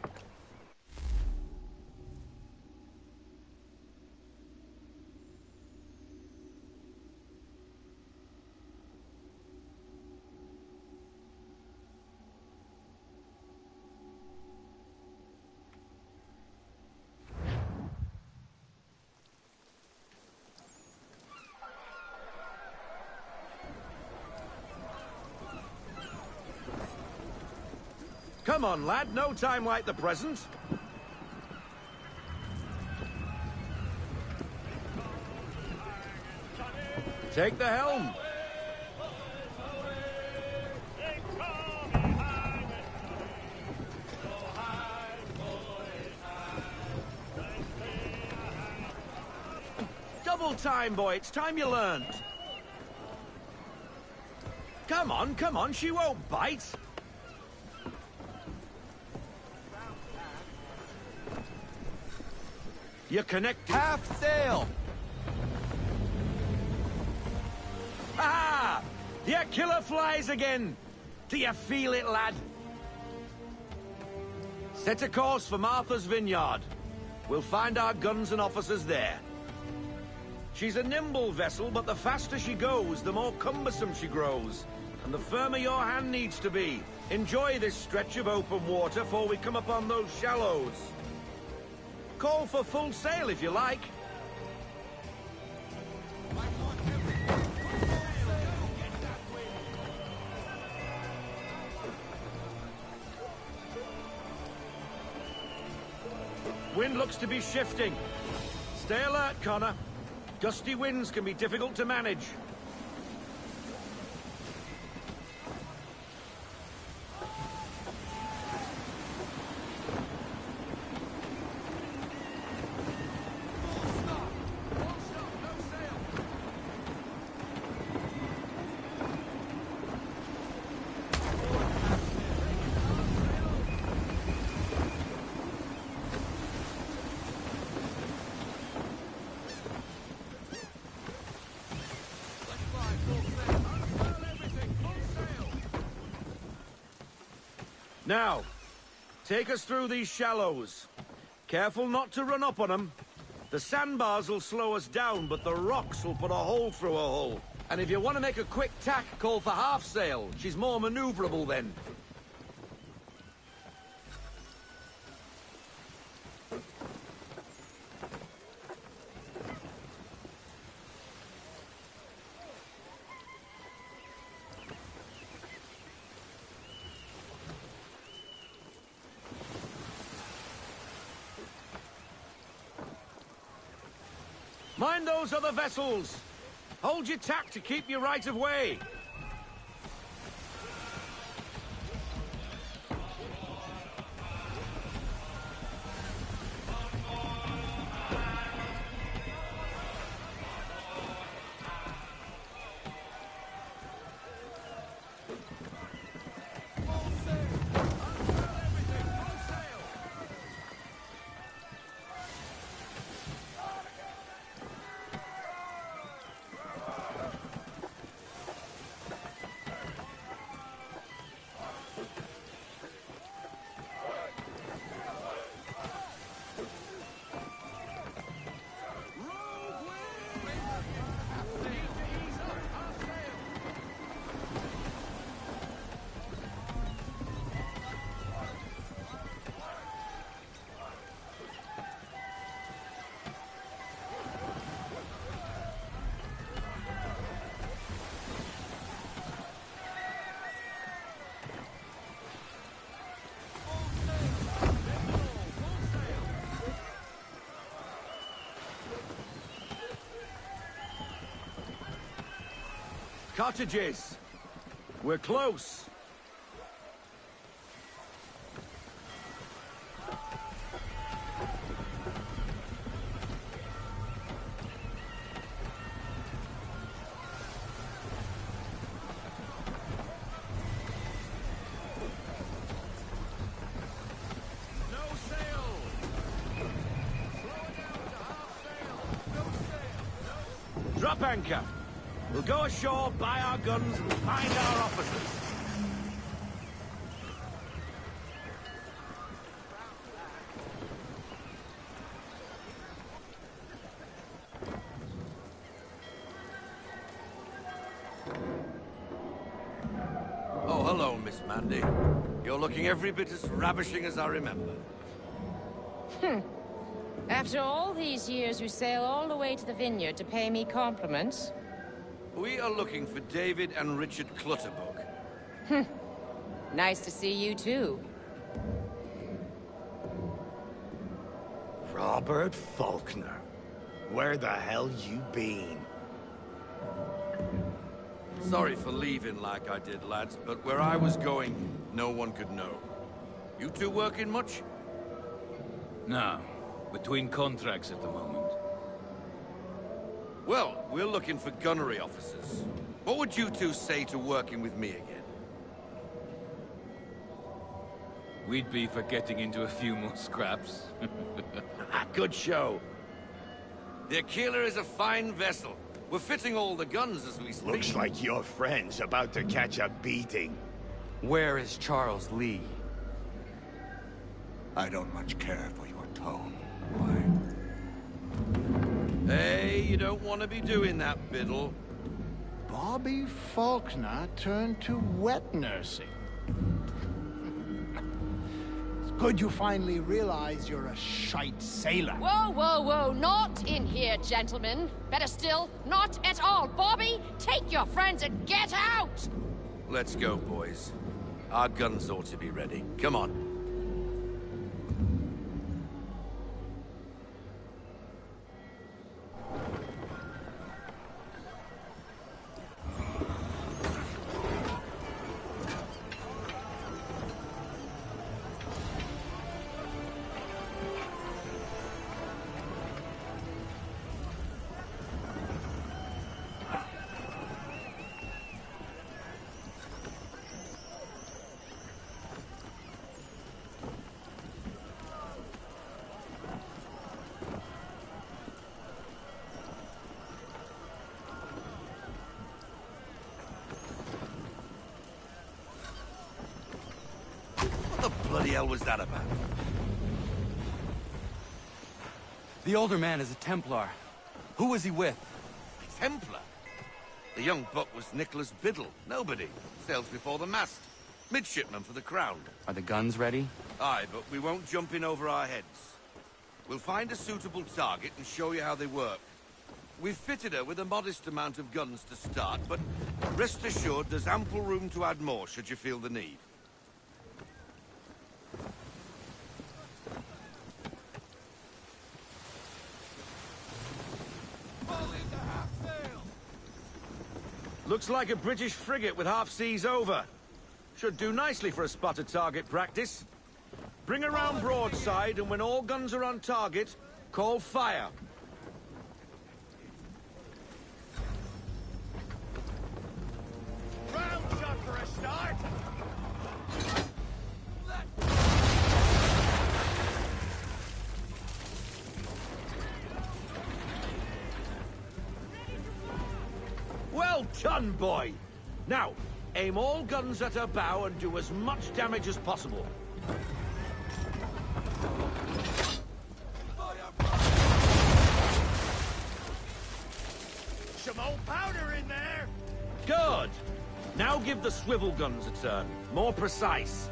[SPEAKER 19] Come on, lad, no time like the present. Take the helm. Double time, boy. It's time you learned. Come on, she won't bite. You connect half sail. Ah! Your killer flies again. Do you feel it, lad? Set a course for Martha's Vineyard. We'll find our guns and officers there. She's a nimble vessel, but the faster she goes, the more cumbersome she grows. And the firmer your hand needs to be. Enjoy this stretch of open water before we come upon those shallows. Call for full sail if you like. Wind looks to be shifting. Stay alert, Connor. Gusty winds can be difficult to manage. Now, take us through these shallows. Careful not to run up on them. The sandbars will slow us down, but the rocks will put a hole through a hull. And if you want to make a quick tack, call for half sail. She's more maneuverable then. Mind those other vessels! Hold your tack to keep your right of way!
[SPEAKER 17] Cottages! We're close! Drop anchor. We'll go ashore, buy our guns, and find our officers. Oh, hello, Miss Mandy. You're looking every bit as ravishing as I remember.
[SPEAKER 20] After all these years, you sail all the way to the vineyard to pay me compliments?
[SPEAKER 17] We are looking for David and Richard Clutterbuck.
[SPEAKER 20] Nice to see you, too.
[SPEAKER 9] Robert Faulkner. Where the hell you been?
[SPEAKER 17] Sorry for leaving like I did, lads, but where I was going, no one could know. You two working much?
[SPEAKER 15] No. Between contracts at the moment.
[SPEAKER 17] Well, we're looking for gunnery officers. What would you two say to working with me again?
[SPEAKER 15] We'd be for getting into a few more scraps.
[SPEAKER 17] Good show. The Aquila is a fine vessel. We're fitting all the guns as we speak.
[SPEAKER 9] Looks like your friend's about to catch a beating.
[SPEAKER 4] Where is Charles Lee?
[SPEAKER 9] I don't much care for your tone.
[SPEAKER 17] Hey, you don't want to be doing that, Biddle.
[SPEAKER 9] Bobby Faulkner turned to wet nursing. It's good you finally realize you're a shite sailor.
[SPEAKER 20] Whoa, whoa, whoa, not in here, gentlemen. Better still, not at all. Bobby, take your friends and get out!
[SPEAKER 17] Let's go, boys. Our guns ought to be ready. Come on. What the bloody hell was that about?
[SPEAKER 4] The older man is a Templar. Who was he with?
[SPEAKER 17] Templar? The young buck was Nicholas Biddle. Nobody. Sails before the mast. Midshipman for the Crown.
[SPEAKER 4] Are the guns ready?
[SPEAKER 17] Aye, but we won't jump in over our heads. We'll find a suitable target and show you how they work. We've fitted her with a modest amount of guns to start, but rest assured there's ample room to add more should you feel the need. Looks like a British frigate with half seas over. Should do nicely for a spotted target practice. Bring around broadside, and when all guns are on target, call fire.
[SPEAKER 9] Round shot for a start.
[SPEAKER 17] Well done, boy! Now, aim all guns at her bow and do as much damage as possible.
[SPEAKER 9] Some old powder in there.
[SPEAKER 17] Good! Now give the swivel guns a turn. More precise.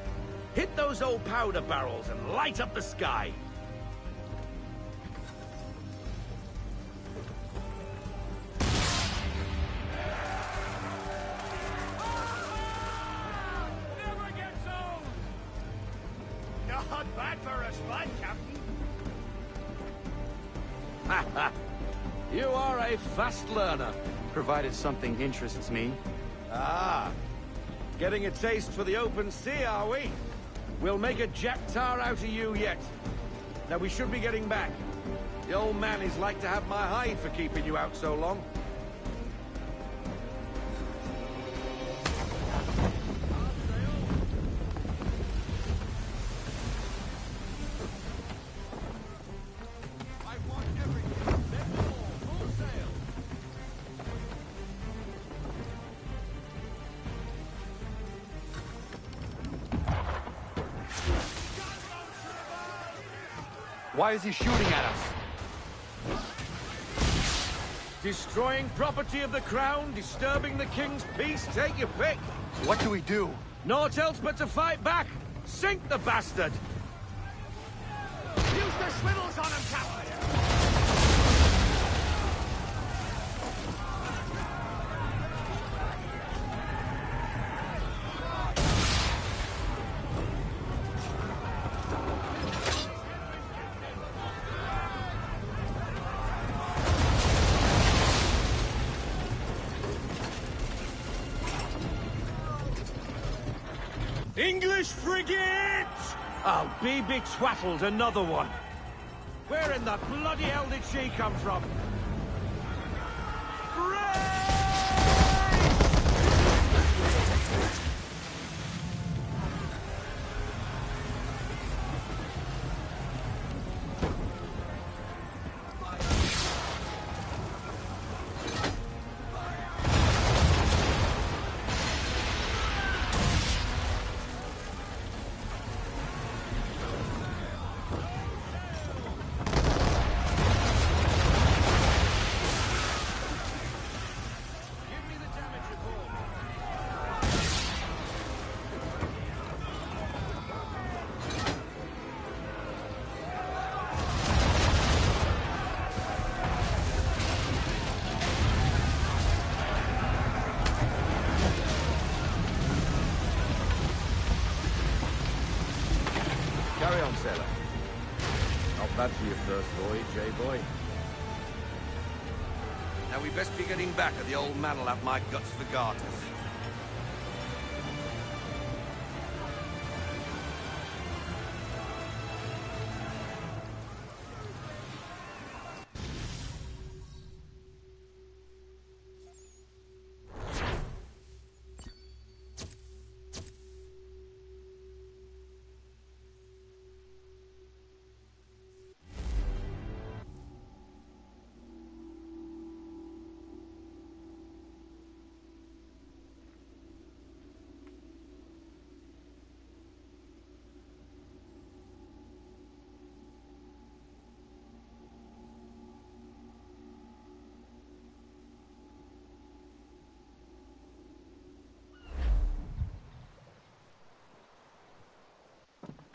[SPEAKER 17] Hit those old powder barrels and light up the sky.
[SPEAKER 9] Not bad for a spot, Captain.
[SPEAKER 17] You are a fast learner.
[SPEAKER 4] Provided something interests me.
[SPEAKER 17] Ah, getting a taste for the open sea, are we? We'll make a jack tar out of you yet. Now we should be getting back. The old man is like to have my hide for keeping you out so long.
[SPEAKER 19] Why is he shooting at us?
[SPEAKER 17] Destroying property of the crown, disturbing the king's peace, take your pick.
[SPEAKER 19] What do we do?
[SPEAKER 17] Naught else but to fight back. Sink the bastard.
[SPEAKER 13] Use the swivels on him, Captain!
[SPEAKER 17] English frigate! I'll be betwattled, another one. Where in the bloody hell did she come from? Carry on, sailor. Not bad for your first voyage, eh, boy?
[SPEAKER 19] Now we best be getting back, or the old man'll have my guts for garters.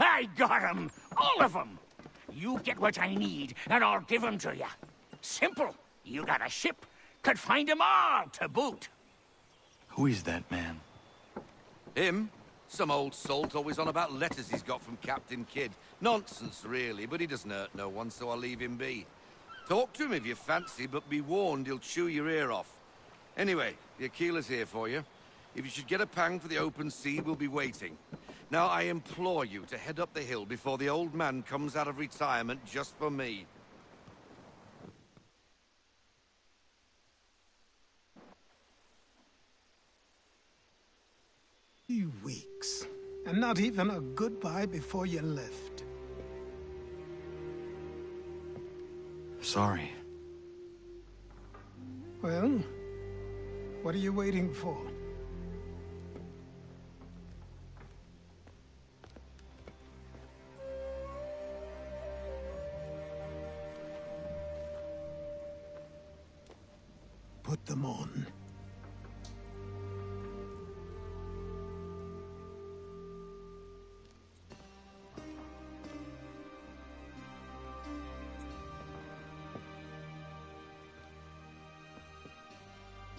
[SPEAKER 7] I got 'em! All of 'em! You get what I need, and I'll give 'em to you. Simple. You got a ship. Could find 'em all to boot.
[SPEAKER 4] Who is that man?
[SPEAKER 19] Him? Some old salt always on about letters he's got from Captain Kidd. Nonsense, really, but he doesn't hurt no one, so I'll leave him be. Talk to him if you fancy, but be warned he'll chew your ear off. Anyway, the Aquila's here for you. If you should get a pang for the open sea, we'll be waiting. Now, I implore you to head up the hill before the old man comes out of retirement just for me.
[SPEAKER 5] 3 weeks, and not even a goodbye before you left.
[SPEAKER 4] Sorry.
[SPEAKER 5] Well, what are you waiting for? Put them on.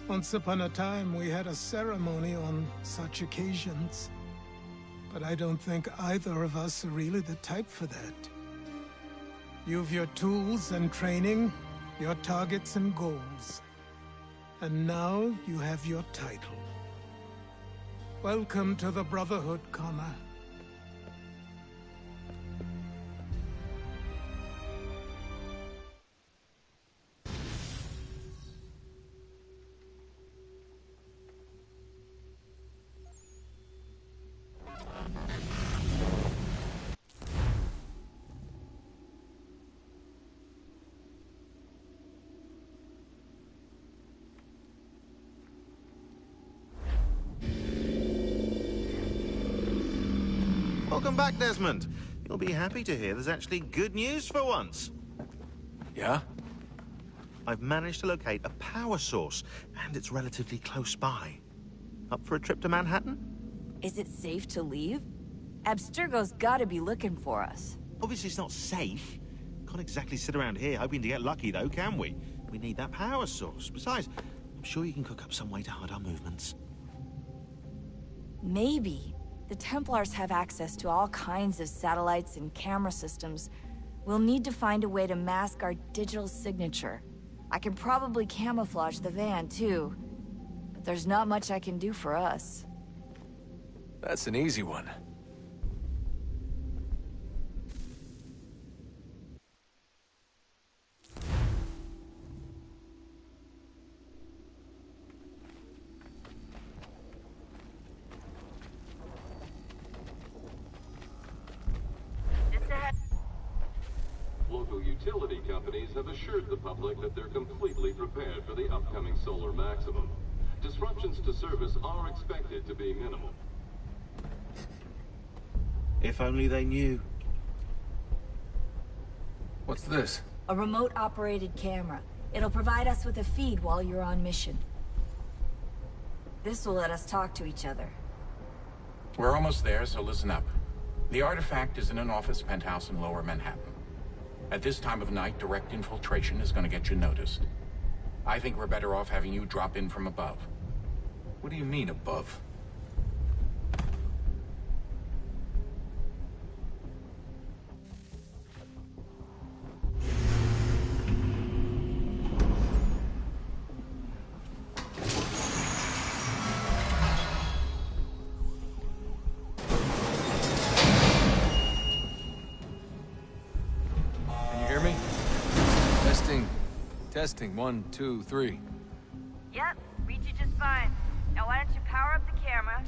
[SPEAKER 5] Once upon a time, we had a ceremony on such occasions. But I don't think either of us are really the type for that. You've your tools and training, your targets and goals. And now you have your title. Welcome to the Brotherhood, Connor.
[SPEAKER 21] Welcome back, Desmond. You'll be happy to hear there's actually good news for once.
[SPEAKER 11] Yeah?
[SPEAKER 21] I've managed to locate a power source, and it's relatively close by. Up for a trip to Manhattan?
[SPEAKER 22] Is it safe to leave? Abstergo's gotta be looking for us.
[SPEAKER 21] Obviously it's not safe. Can't exactly sit around here hoping to get lucky, though, can we? We need that power source. Besides, I'm sure you can cook up some way to hide our movements.
[SPEAKER 22] Maybe. The Templars have access to all kinds of satellites and camera systems. We'll need to find a way to mask our digital signature. I can probably camouflage the van, too. But there's not much I can do for us.
[SPEAKER 11] That's an easy one.
[SPEAKER 23] Local utility companies have assured the public that they're completely prepared for the upcoming solar maximum. Disruptions to service are expected to be minimal.
[SPEAKER 21] If only they knew.
[SPEAKER 11] What's this?
[SPEAKER 22] A remote-operated camera. It'll provide us with a feed while you're on mission. This will let us talk to each other.
[SPEAKER 24] We're almost there, so listen up. The artifact is in an office penthouse in Lower Manhattan. At this time of night, direct infiltration is going to get you noticed. I think we're better off having you drop in from above.
[SPEAKER 11] What do you mean, above? Testing, 1, 2, 3.
[SPEAKER 22] Yep, read you just fine. Now why don't you power up the camera?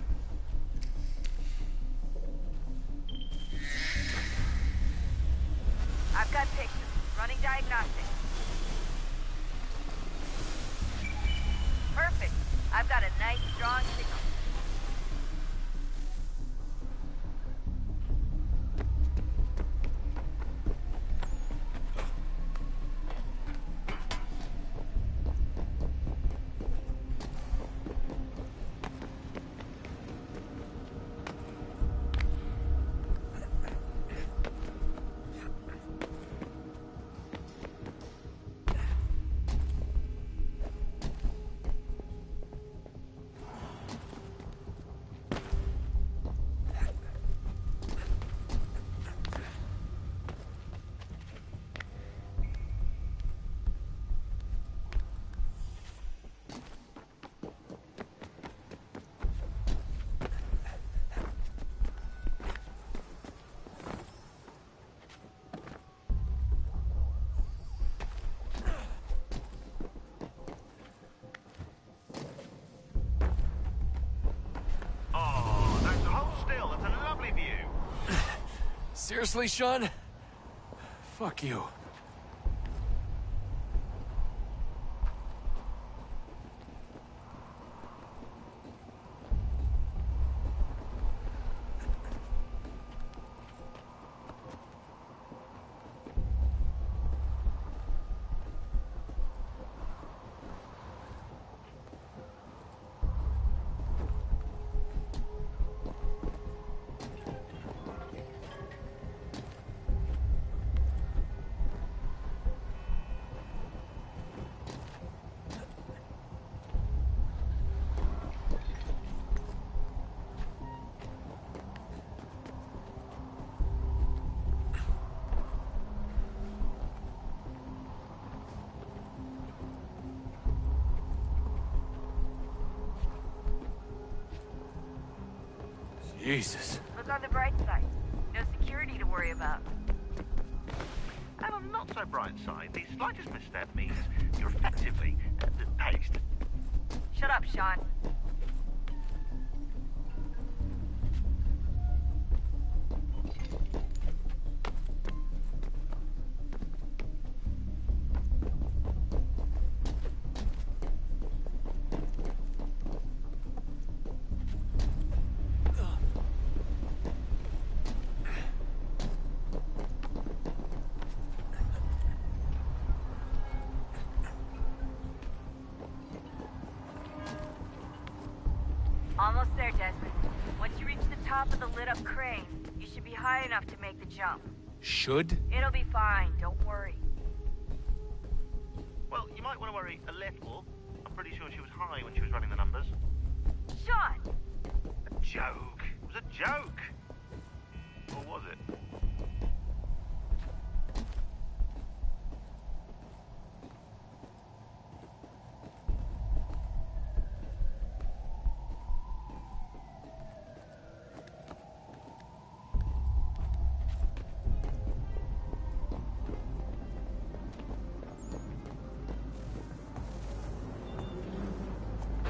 [SPEAKER 22] I've got pictures. Running diagnostics. Perfect. I've got a nice, strong signal.
[SPEAKER 11] Seriously, Sean? Fuck you.
[SPEAKER 8] Jesus.
[SPEAKER 22] Look on the bright side. No security to worry about.
[SPEAKER 21] And on the not so bright side, the slightest misstep means you're effectively paced.
[SPEAKER 22] Shut up, Sean. Almost there, Desmond. Once you reach the top of the lit-up crane, you should be high enough to make the jump.
[SPEAKER 8] Should?
[SPEAKER 22] It'll be fine, don't worry.
[SPEAKER 21] Well, you might want to worry a little. I'm pretty sure she was high when she was running the numbers.
[SPEAKER 22] Sean!
[SPEAKER 21] A joke. It was a joke. Or was it?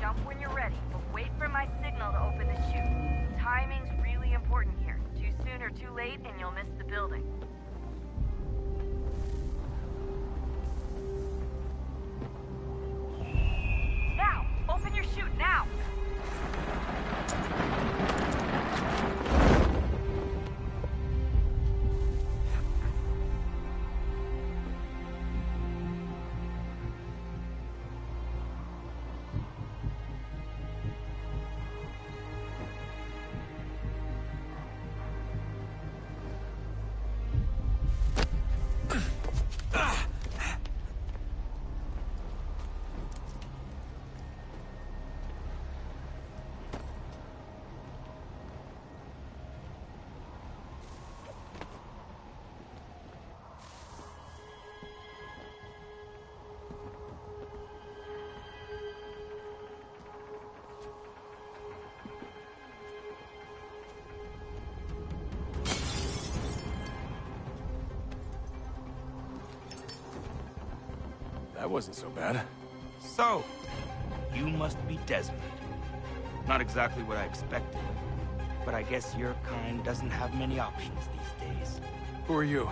[SPEAKER 22] Jump when you're ready, but wait for my signal to open the chute. Timing's really important here. Too soon or too late, and you'll miss the building. Now! Open your chute, now!
[SPEAKER 1] That wasn't so bad.
[SPEAKER 2] So, you must be Desmond. Not exactly what I expected, but I guess your kind doesn't have many options these days.
[SPEAKER 1] Who are you?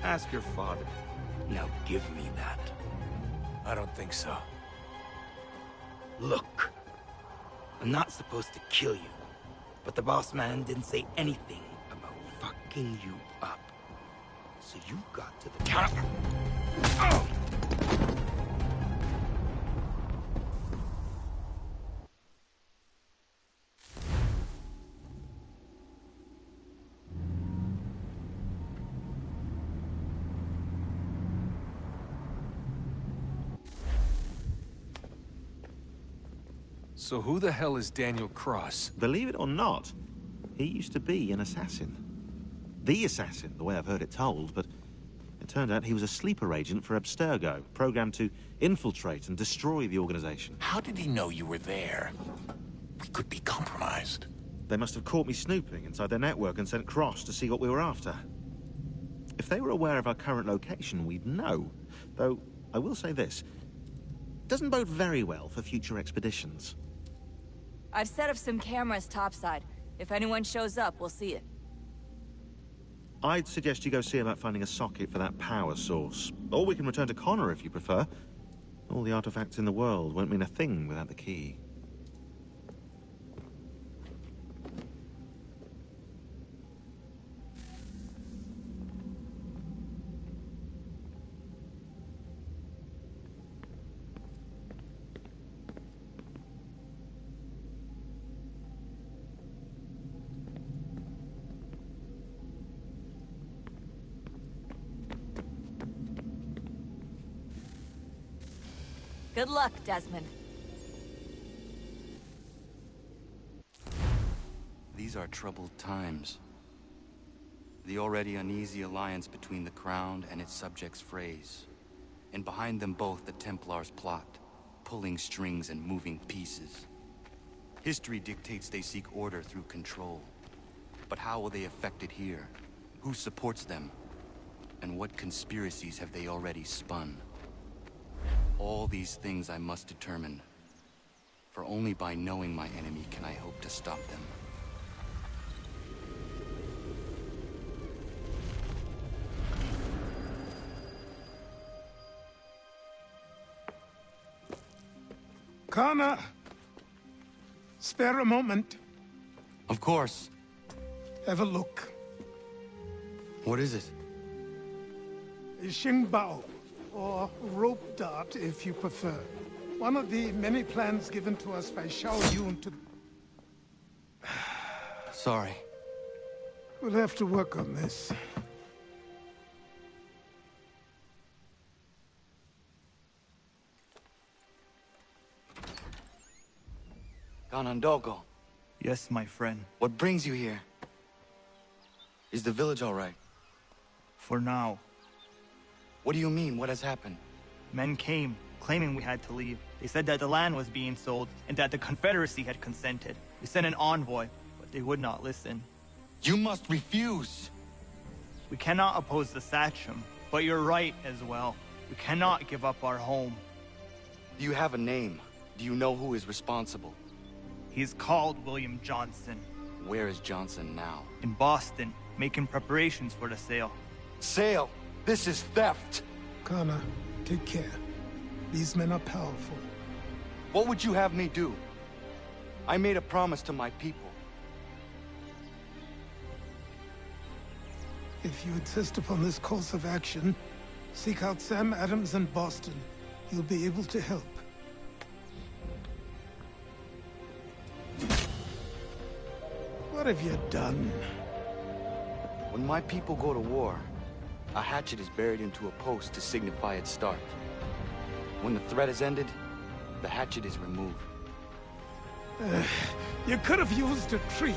[SPEAKER 2] Ask your father. Now give me that.
[SPEAKER 1] I don't think so.
[SPEAKER 2] Look, I'm not supposed to kill you, but the boss man didn't say anything about fucking you up. So you got to the counter. Oh!
[SPEAKER 1] So who the hell is Daniel Cross?
[SPEAKER 21] Believe it or not, he used to be an assassin. The assassin, the way I've heard it told, but it turned out he was a sleeper agent for Abstergo, programmed to infiltrate and destroy the organization.
[SPEAKER 24] How did he know you were there? We could be compromised.
[SPEAKER 21] They must have caught me snooping inside their network and sent Cross to see what we were after. If they were aware of our current location, we'd know. Though, I will say this. It doesn't bode very well for future expeditions.
[SPEAKER 22] I've set up some cameras topside. If anyone shows up, we'll see it.
[SPEAKER 21] I'd suggest you go see about finding a socket for that power source. Or we can return to Connor if you prefer. All the artifacts in the world won't mean a thing without the key.
[SPEAKER 22] Good luck, Desmond.
[SPEAKER 4] These are troubled times. The already uneasy alliance between the Crown and its subjects frays. And behind them both the Templars plot, pulling strings and moving pieces. History dictates they seek order through control. But how will they affect it here? Who supports them? And what conspiracies have they already spun? All these things I must determine. For only by knowing my enemy can I hope to stop them.
[SPEAKER 5] Connor! Spare a moment.
[SPEAKER 4] Of course.
[SPEAKER 5] Have a look.
[SPEAKER 4] What is it?
[SPEAKER 5] A Xingbao, or rope dart if you prefer. One of the many plans given to us by Xiao Yun to...
[SPEAKER 4] Sorry.
[SPEAKER 5] We'll have to work on this.
[SPEAKER 4] Ganondogo.
[SPEAKER 3] Yes, my friend.
[SPEAKER 4] What brings you here? Is the village all right?
[SPEAKER 3] For now.
[SPEAKER 4] What do you mean? What has happened?
[SPEAKER 3] Men came, claiming we had to leave. They said that the land was being sold, and that the Confederacy had consented. We sent an envoy, but they would not listen.
[SPEAKER 4] You must refuse!
[SPEAKER 3] We cannot oppose the Sachem, but you're right as well. We cannot give up our home.
[SPEAKER 4] Do you have a name? Do you know who is responsible?
[SPEAKER 3] He is called William Johnson.
[SPEAKER 4] Where is Johnson now?
[SPEAKER 3] In Boston, making preparations for the sale.
[SPEAKER 4] Sale? This is theft!
[SPEAKER 5] Connor, take care. These men are powerful.
[SPEAKER 4] What would you have me do? I made a promise to my people.
[SPEAKER 5] If you insist upon this course of action, seek out Sam Adams in Boston. He'll be able to help. What have you done?
[SPEAKER 4] When my people go to war, a hatchet is buried into a post to signify its start. When the threat is ended, the hatchet is removed.
[SPEAKER 5] You could have used a tree.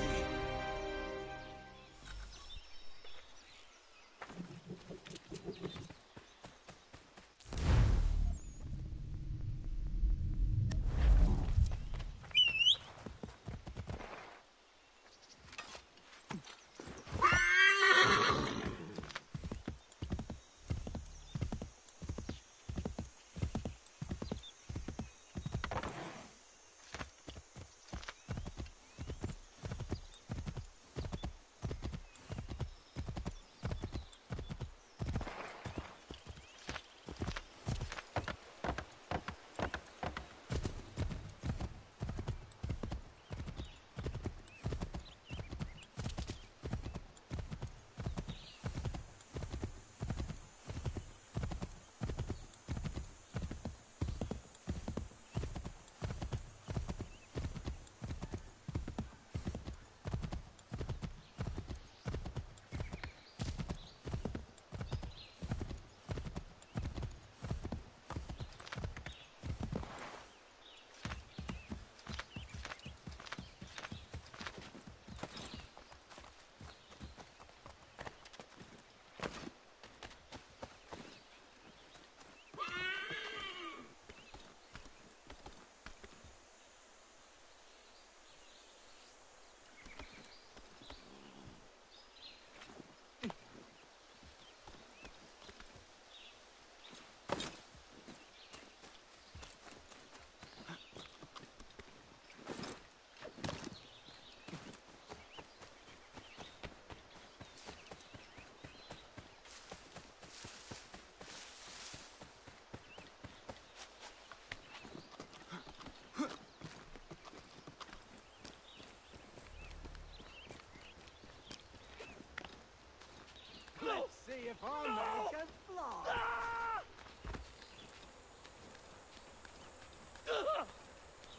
[SPEAKER 12] Let's see if our man can fly.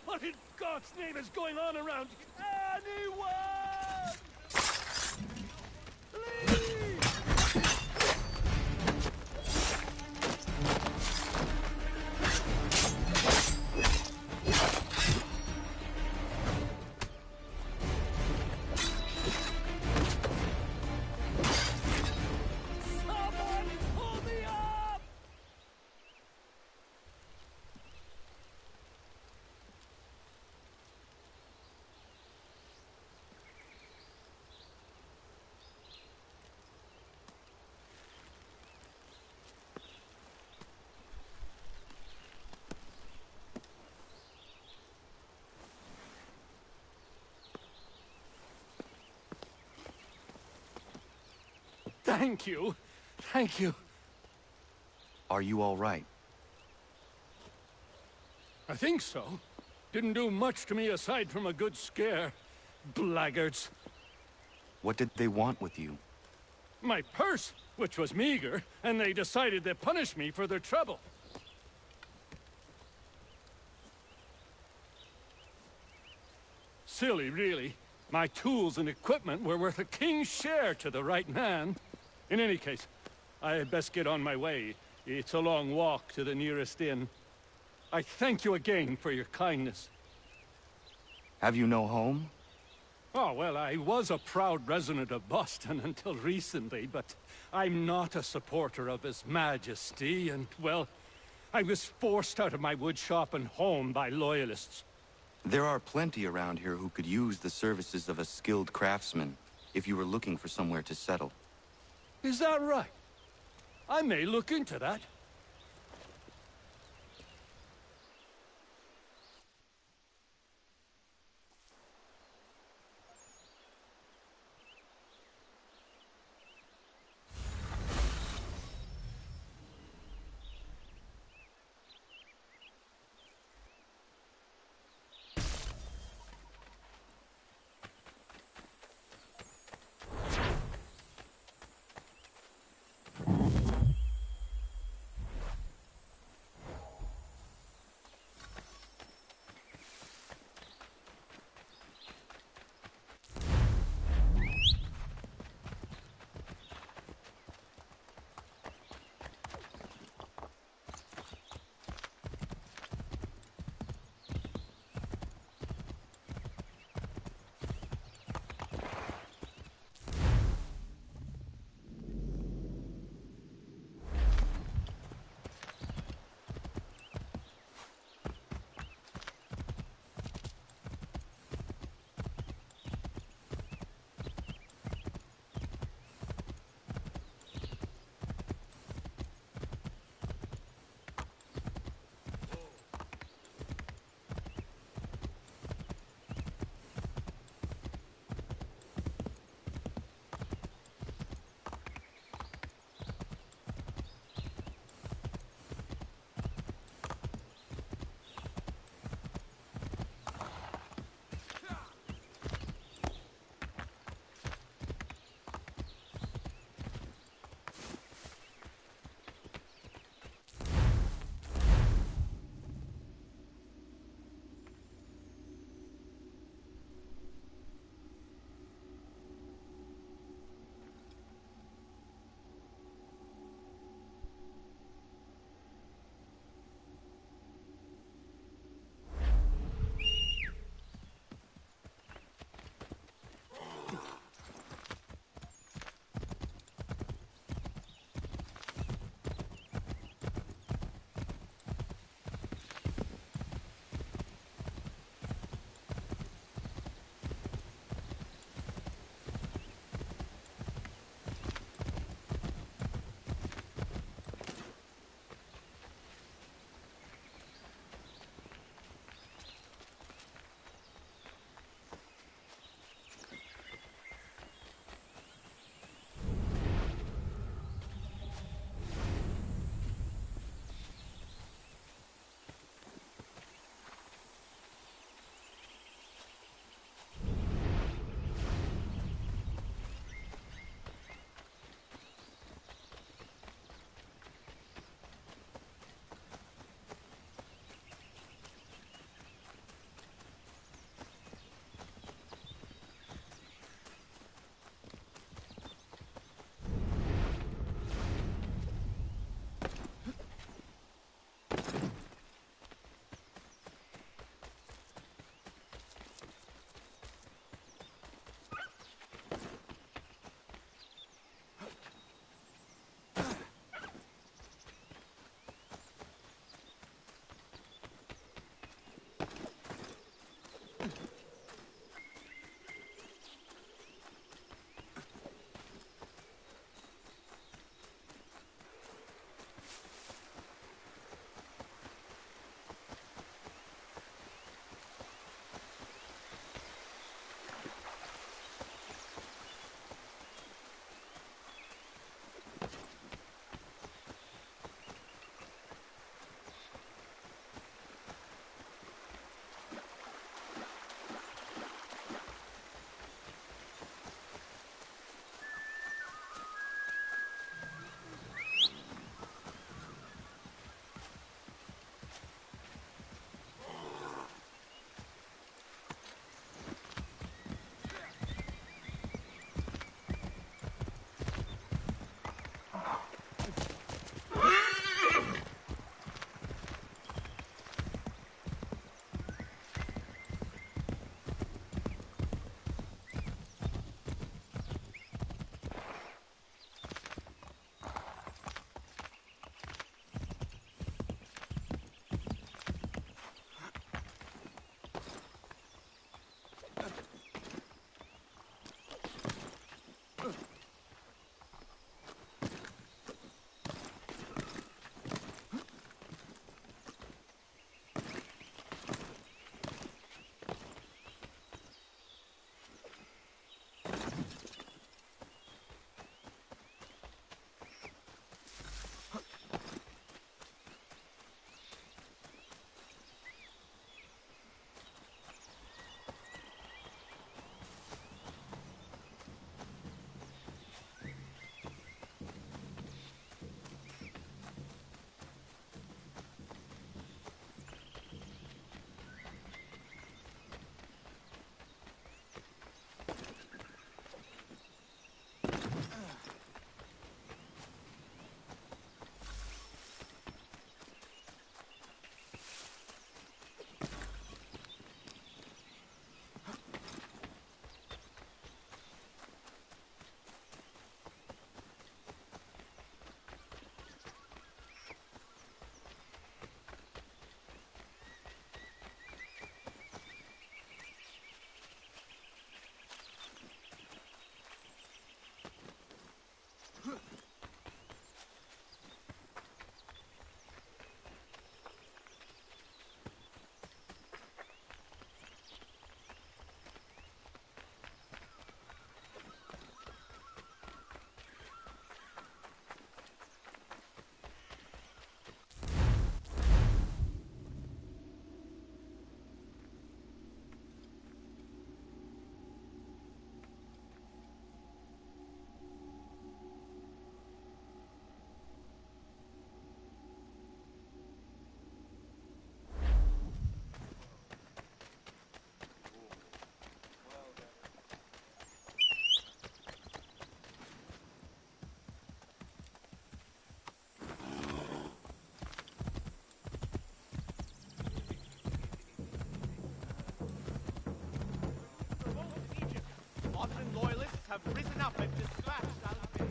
[SPEAKER 15] What in God's name is going on around here? Anyone! Thank you. Thank you.
[SPEAKER 4] Are you all right?
[SPEAKER 15] I think so. Didn't do much to me aside from a good scare. Blackguards.
[SPEAKER 4] What did they want with you?
[SPEAKER 15] My purse, which was meager, and they decided to punish me for their trouble. Silly, really. My tools and equipment were worth a king's share to the right man. In any case, I had best get on my way. It's a long walk to the nearest inn. I thank you again for your kindness.
[SPEAKER 4] Have you no home?
[SPEAKER 15] Oh, well, I was a proud resident of Boston until recently, but I'm not a supporter of His Majesty, and, well, I was forced out of my woodshop and home by loyalists.
[SPEAKER 4] There are plenty around here who could use the services of a skilled craftsman, if you were looking for somewhere to settle.
[SPEAKER 15] Is that right? I may look into that.
[SPEAKER 12] have risen up and dispatched our day.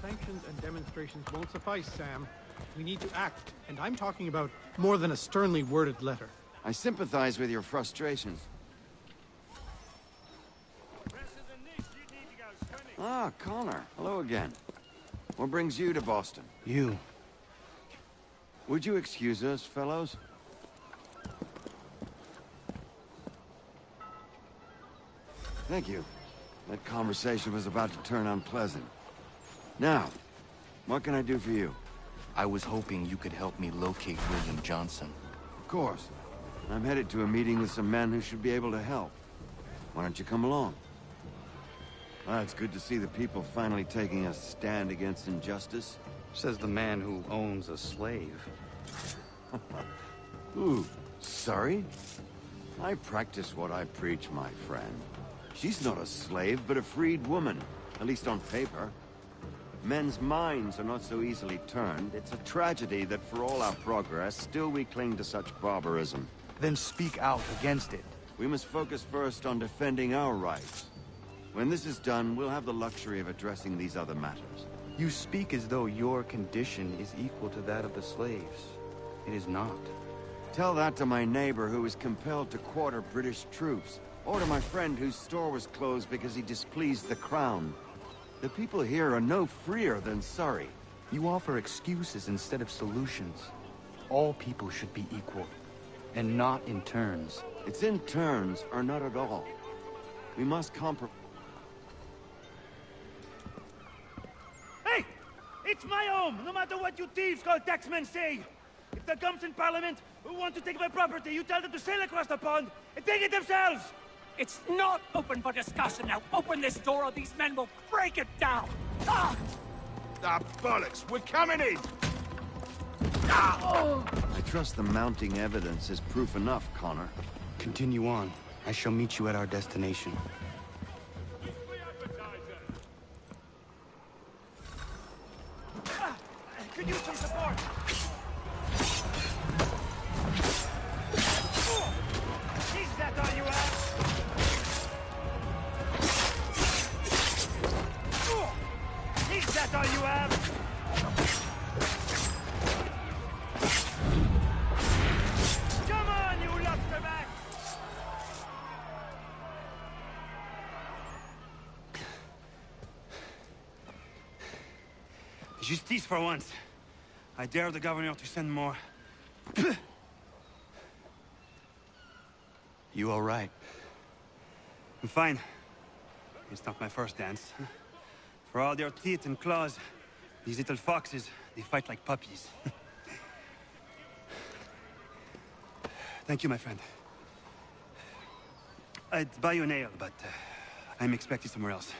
[SPEAKER 6] Sanctions and demonstrations won't suffice, Sam. We need to act, and I'm talking about more than a sternly worded letter.
[SPEAKER 17] I sympathize with your frustrations. Ah, Connor. Hello again. What brings you to Boston?
[SPEAKER 14] You.
[SPEAKER 17] Would you excuse us, fellows? Thank you. That conversation was about to turn unpleasant. Now, what can I do for you?
[SPEAKER 14] I was hoping you could help me locate William Johnson.
[SPEAKER 17] Of course. I'm headed to a meeting with some men who should be able to help. Why don't you come along? Well, it's good to see the people finally taking a stand against injustice.
[SPEAKER 14] Says the man who owns a slave.
[SPEAKER 17] Ooh, sorry? I practice what I preach, my friend. She's not a slave, but a freed woman. At least on paper. Men's minds are not so easily turned. It's a tragedy that for all our progress, still we cling to such barbarism.
[SPEAKER 14] Then speak out against it.
[SPEAKER 17] We must focus first on defending our rights. When this is done, we'll have the luxury of addressing these other matters.
[SPEAKER 14] You speak as though your condition is equal to that of the slaves. It is not.
[SPEAKER 17] Tell that to my neighbor who was compelled to quarter British troops, or to my friend whose store was closed because he displeased the crown. The people here are no freer than Surrey.
[SPEAKER 14] You offer excuses instead of solutions. All people should be equal, and not in turns.
[SPEAKER 17] It's in turns, or not at all. We must compromise.
[SPEAKER 16] Hey! It's my home, no matter what you thieves called taxmen say! If the gums in Parliament who want to take my property, you tell them to sail across the pond and take it themselves!
[SPEAKER 7] It's not open for discussion now. Open this door or these men will break it down. Ah!
[SPEAKER 13] Ah, bollocks! We're coming in!
[SPEAKER 17] I trust the mounting evidence is proof enough, Connor.
[SPEAKER 14] Continue on. I shall meet you at our destination.
[SPEAKER 16] Could use some support! Is that all you have? Is that all you have? Come on, you lobsterback! Justice for once. I dare the governor to send more.
[SPEAKER 14] You all right?
[SPEAKER 16] I'm fine. It's not my first dance. For all their teeth and claws, these little foxes, they fight like puppies. Thank you, my friend. I'd buy you an ale, but
[SPEAKER 9] I'm expected somewhere else.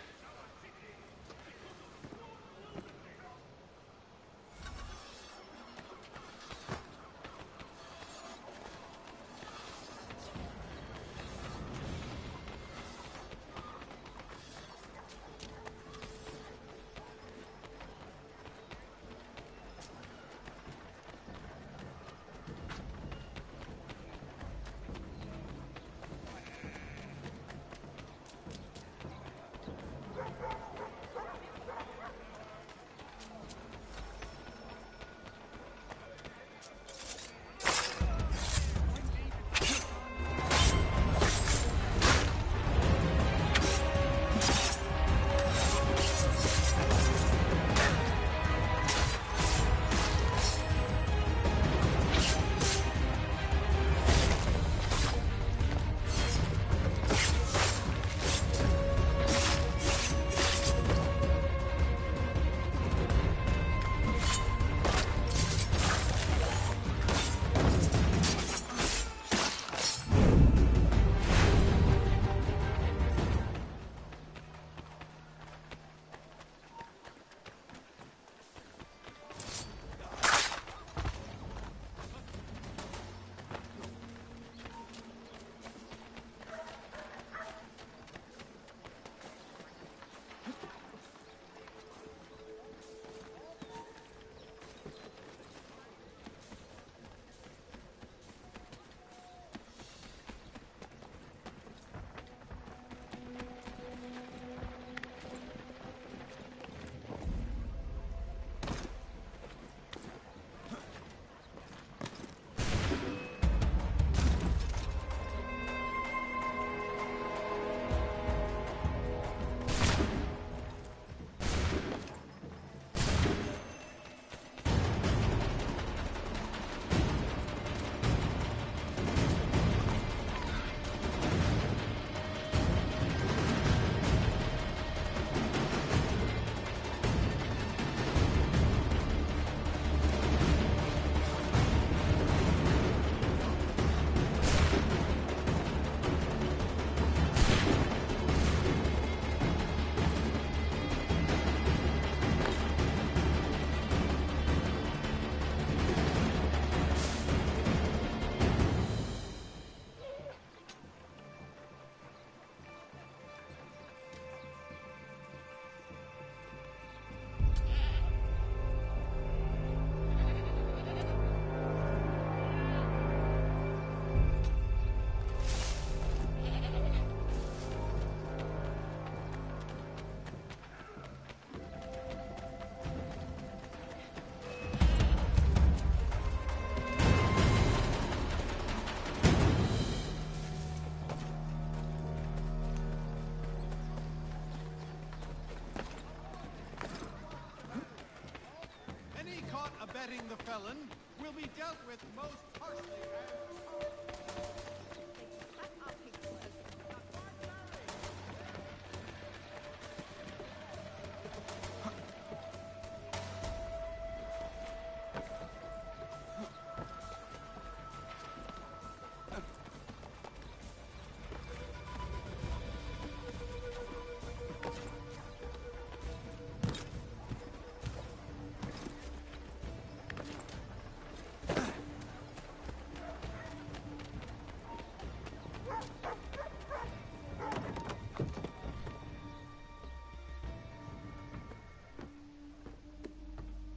[SPEAKER 6] Abetting the felon will be dealt with most harshly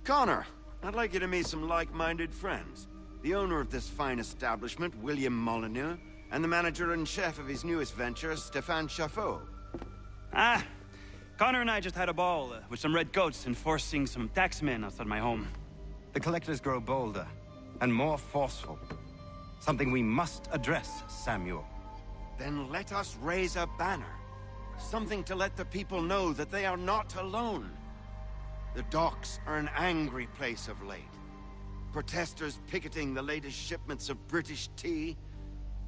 [SPEAKER 17] Connor, I'd like you to meet some like-minded friends. The owner of this fine establishment, William Molyneux, and the manager and chef of his newest venture, Stéphane Chaffeau.
[SPEAKER 9] Ah, Connor and I just had a ball with some red coats enforcing some taxmen outside my home.
[SPEAKER 10] The collectors grow bolder and more forceful. Something we must address, Samuel.
[SPEAKER 17] Then let us raise a banner. Something to let the people know that they are not alone. The docks are an angry place of late. Protesters picketing the latest shipments of British tea.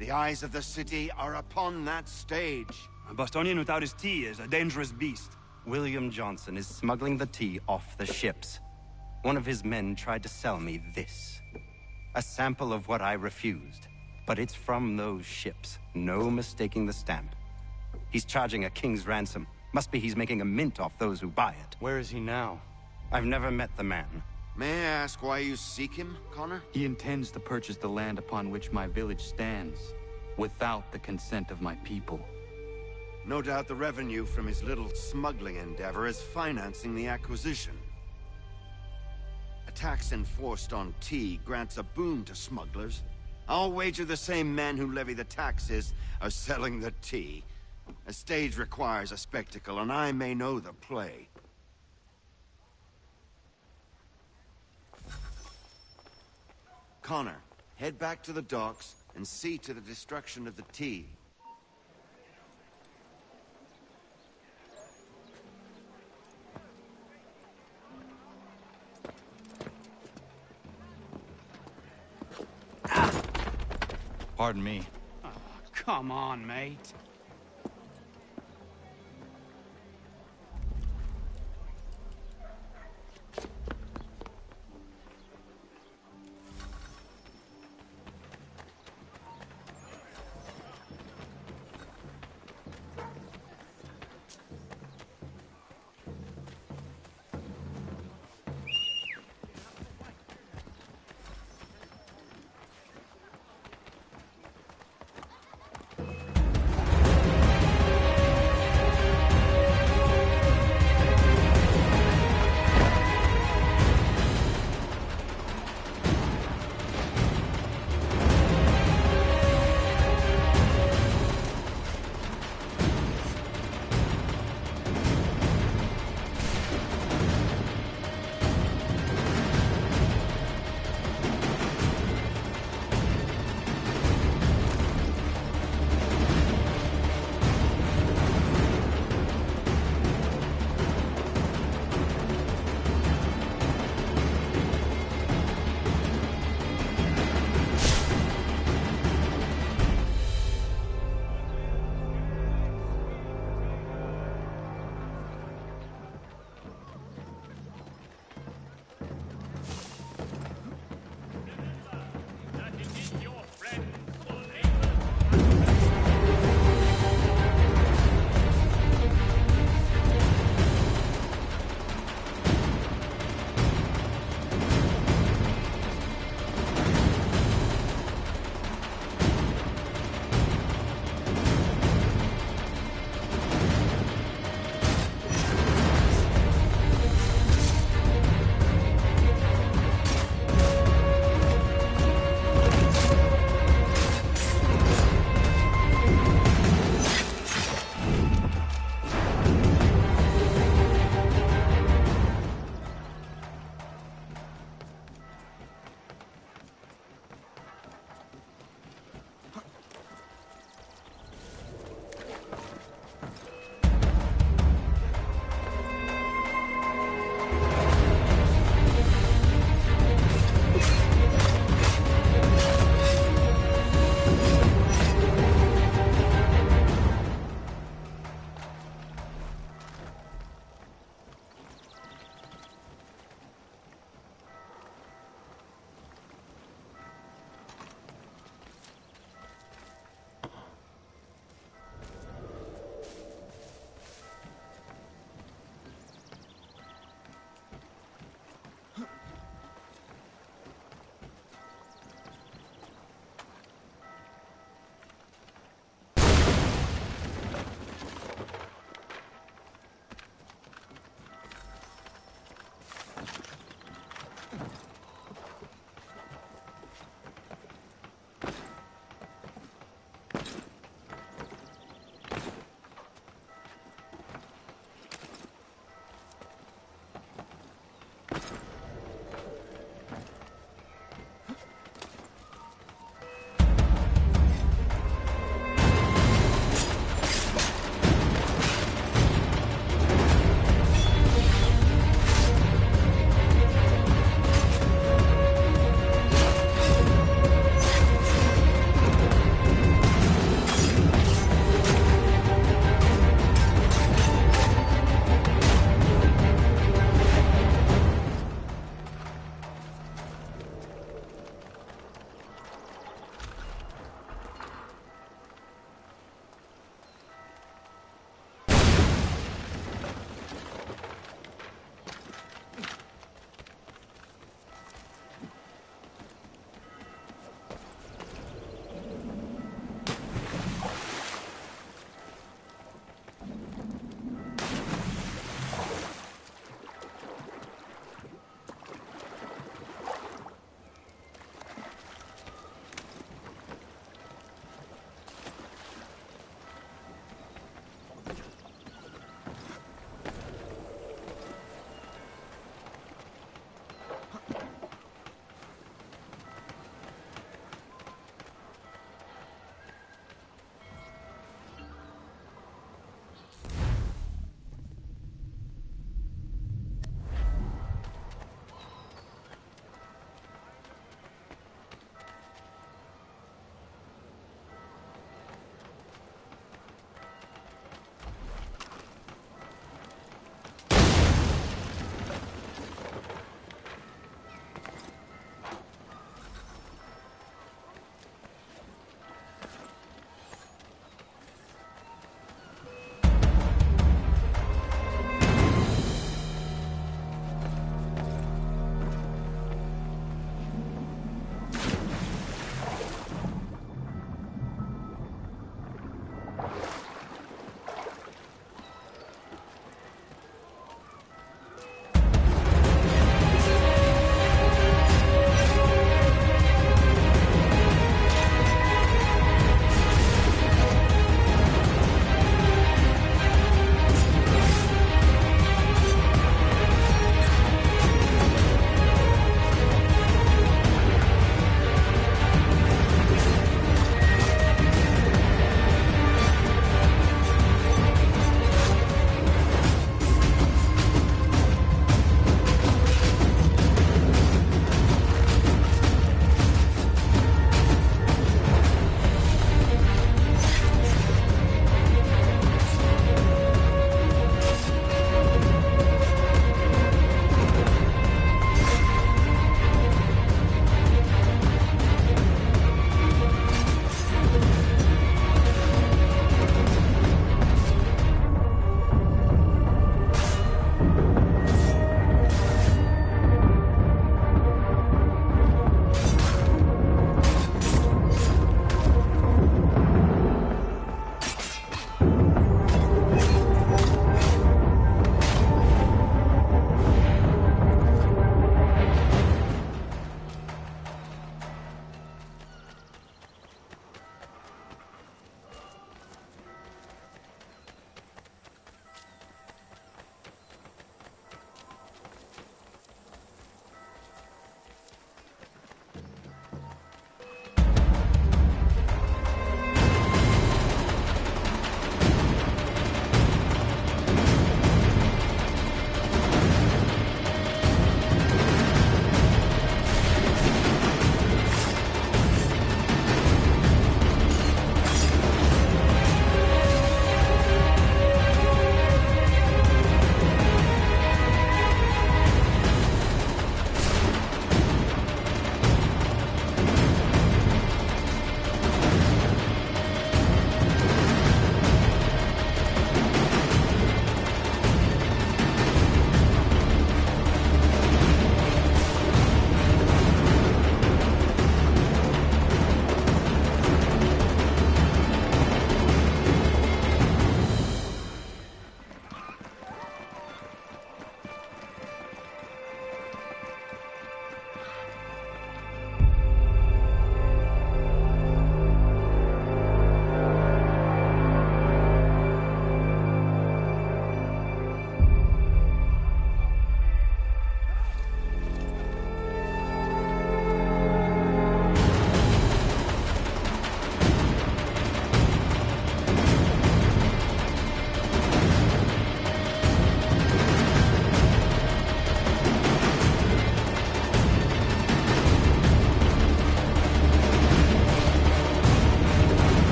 [SPEAKER 17] The eyes of the city are upon that stage.
[SPEAKER 9] A Bostonian without his tea is a dangerous beast.
[SPEAKER 10] William Johnson is smuggling the tea off the ships. One of his men tried to sell me this. A sample of what I refused. But it's from those ships. No mistaking the stamp. He's charging a king's ransom. Must be he's making a mint off those who buy it.
[SPEAKER 14] Where is he now?
[SPEAKER 10] I've never met the man.
[SPEAKER 17] May I ask why you seek him, Connor?
[SPEAKER 14] He intends to purchase the land upon which my village stands, without the consent of my people.
[SPEAKER 17] No doubt the revenue from his little smuggling endeavor is financing the acquisition. A tax enforced on tea grants a boon to smugglers. I'll wager the same men who levy the taxes are selling the tea. A stage requires a spectacle, and I may know the play. Connor, head back to the docks and see to the destruction of the tea.
[SPEAKER 14] Pardon me.
[SPEAKER 9] Oh, come on, mate.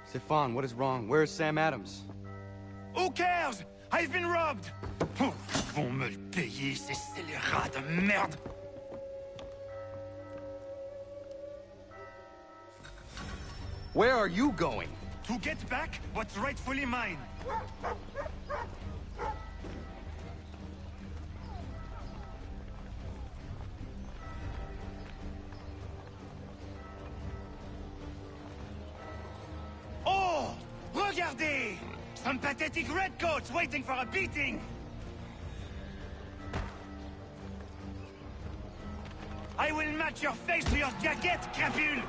[SPEAKER 4] Stefan, what is wrong? Where is Sam Adams?
[SPEAKER 9] Who cares? I've been robbed! Oh, ils vont me le payer, ces scélérats de merde!
[SPEAKER 4] Where are you going?
[SPEAKER 9] To get back what's rightfully mine. Oh! Regardez! Some pathetic redcoats waiting for a beating! I will match your face to your jacket, crapule!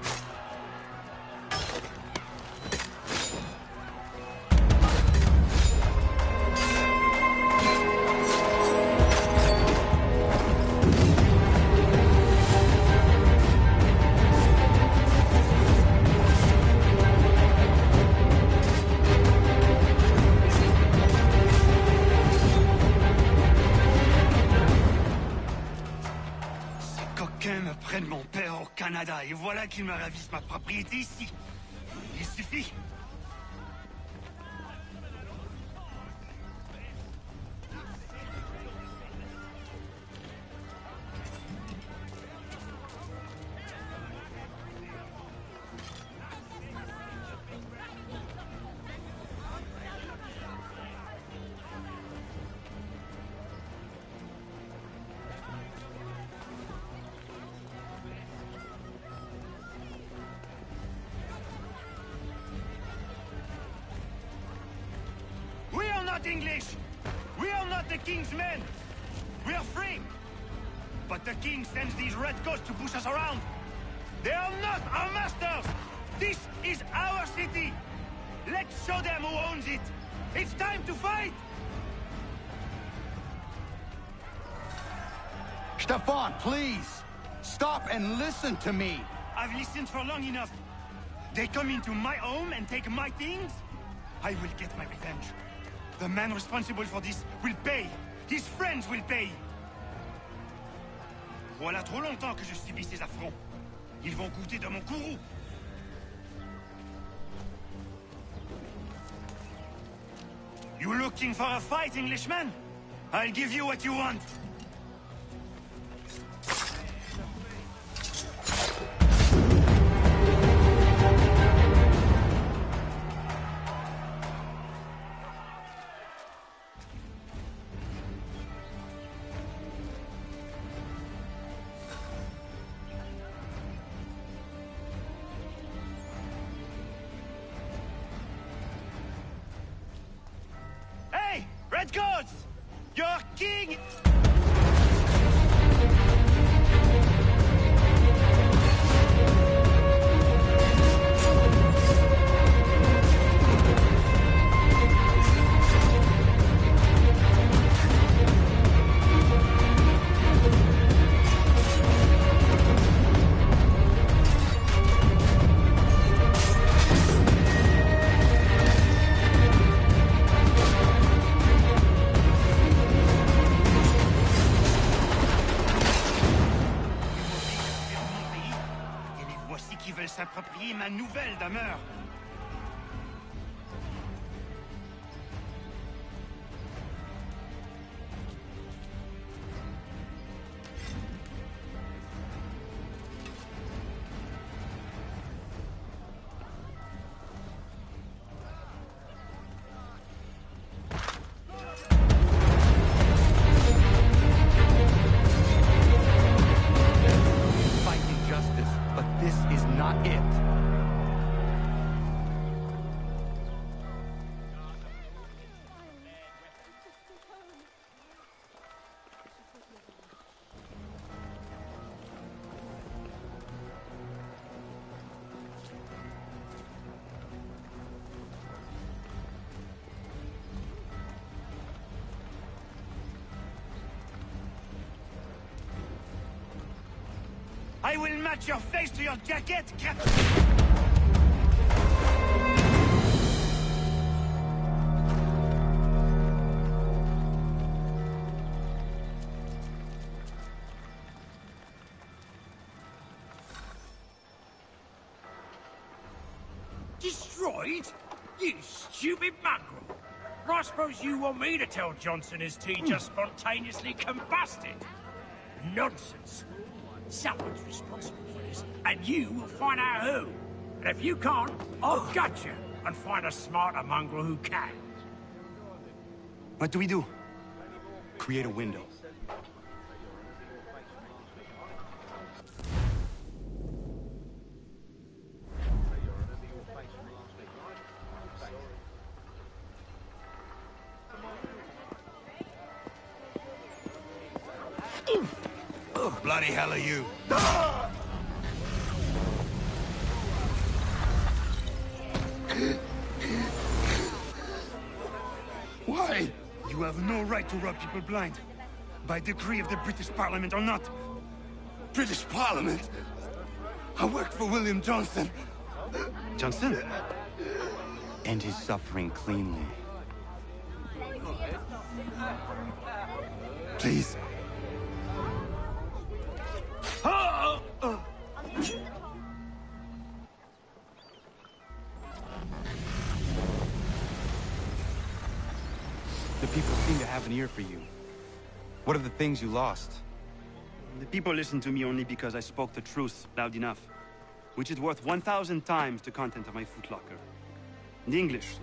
[SPEAKER 9] Me prennent mon père au Canada et voilà qu'ils me ravissent ma propriété ici. Il suffit. English! We are not the king's men! We are free! But the king sends these redcoats to push us around! They are not our masters! This is our city! Let's show them who owns it! It's time to fight!
[SPEAKER 4] Stefan, please! Stop and listen to me!
[SPEAKER 9] I've listened for long enough. They come into my home and take my things? I will get my revenge. The man responsible for this will pay. His friends will pay. Voilà trop longtemps que je subis ces affronts. Ils vont goûter de mon courroux. You looking for a fight, Englishman? I'll give you what you want. Redcoats! Your king! S'approprier ma nouvelle demeure. I will match your face to your jacket, Cap.
[SPEAKER 7] Destroyed? You stupid mongrel! I suppose you want me to tell Johnson his tea just spontaneously combusted? Nonsense. Someone's responsible for this, and you will find out who. And if you can't, I'll gut you and find a smarter mongrel who can.
[SPEAKER 14] What do we do? Create a window.
[SPEAKER 2] Bloody hell are you?
[SPEAKER 9] Why? You have no right to rob people blind. By decree of the British Parliament or not. British Parliament? I worked for William Johnson.
[SPEAKER 14] Johnson? End his suffering cleanly.
[SPEAKER 9] Please.
[SPEAKER 14] The people seem to have an ear for you. What are the things you lost?
[SPEAKER 18] The people listen to me only because I spoke the truth loud enough, which is worth 1,000 times the content of my footlocker. The English,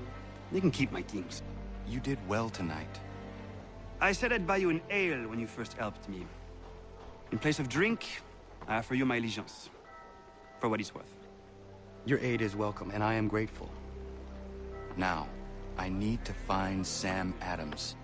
[SPEAKER 18] they can keep my things.
[SPEAKER 14] You did well tonight.
[SPEAKER 18] I said I'd buy you an ale when you first helped me. In place of drink, I offer you my allegiance. For what it's worth.
[SPEAKER 14] Your aid is welcome, and I am grateful. Now, I need to find Sam Adams.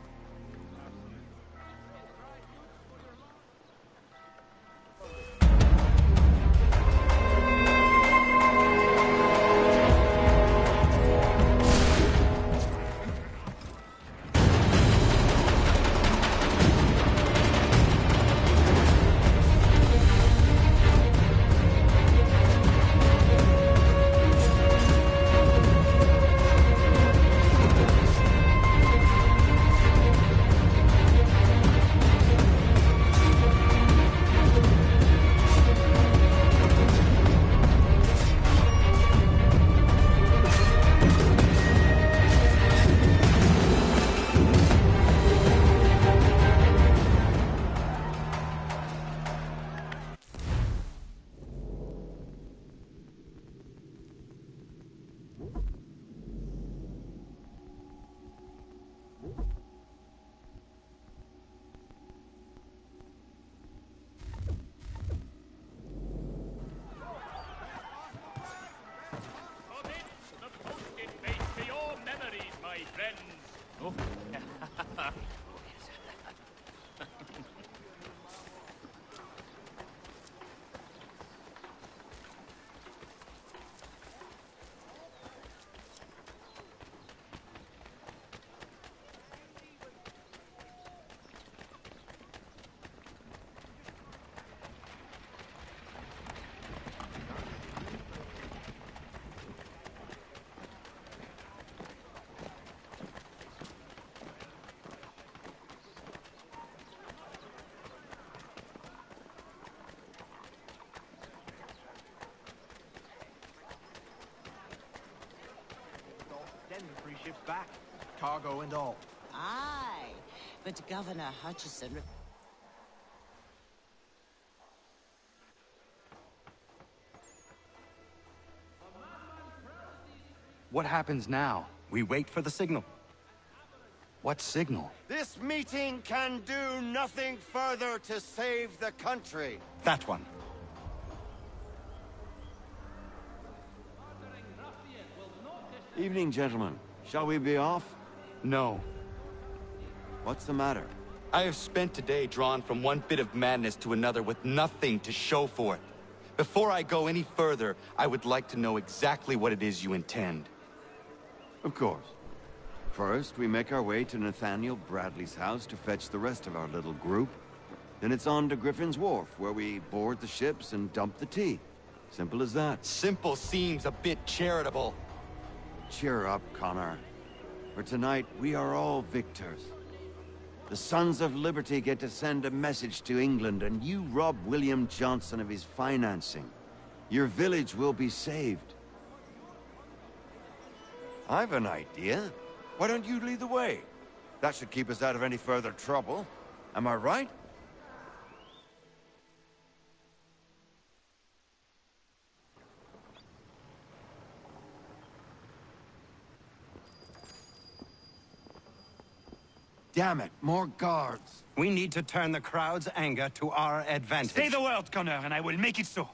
[SPEAKER 12] Ships back, cargo and all.
[SPEAKER 19] Aye, but Governor Hutchison...
[SPEAKER 14] What happens now?
[SPEAKER 10] We wait for the signal.
[SPEAKER 14] What signal?
[SPEAKER 17] This meeting can do nothing further to save the country.
[SPEAKER 10] That one.
[SPEAKER 17] Evening, gentlemen. Shall we be off?
[SPEAKER 14] No.
[SPEAKER 17] What's the matter?
[SPEAKER 14] I have spent today drawn from one bit of madness to another with nothing to show for it. Before I go any further, I would like to know exactly what it is you intend.
[SPEAKER 17] Of course. First, we make our way to Nathaniel Bradley's house to fetch the rest of our little group. Then it's on to Griffin's Wharf, where we board the ships and dump the tea. Simple as that.
[SPEAKER 14] Simple seems a bit charitable.
[SPEAKER 17] Cheer up, Connor. For tonight, we are all victors. The Sons of Liberty get to send a message to England, and you rob William Johnson of his financing. Your village will be saved. I've an idea. Why don't you lead the way? That should keep us out of any further trouble. Am I right?
[SPEAKER 10] Damn it, more guards. We need to turn the crowd's anger to our advantage.
[SPEAKER 18] Say the word, Connor, and I will make it so.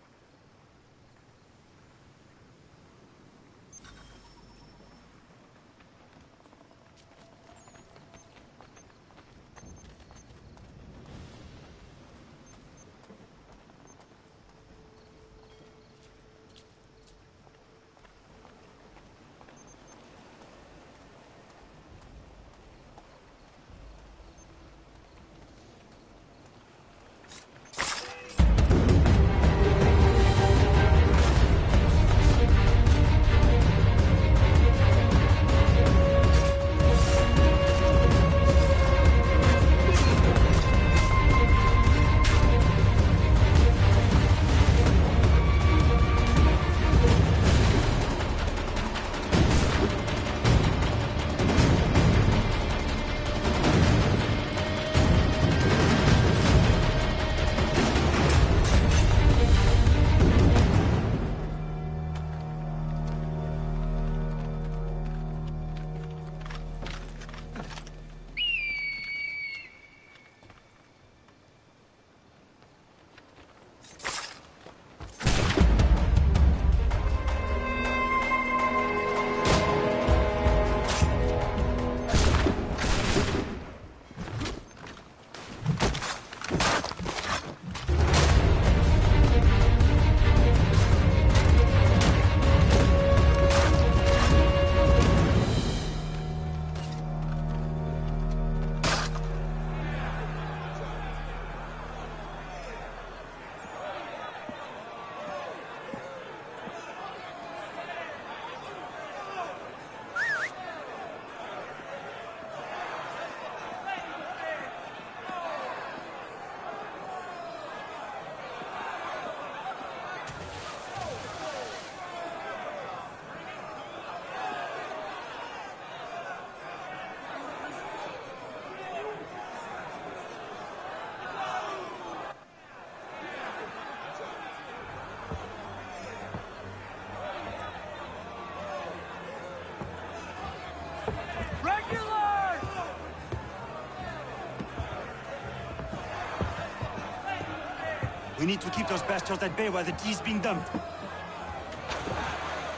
[SPEAKER 18] We need to keep those bastards at bay while the tea is being dumped.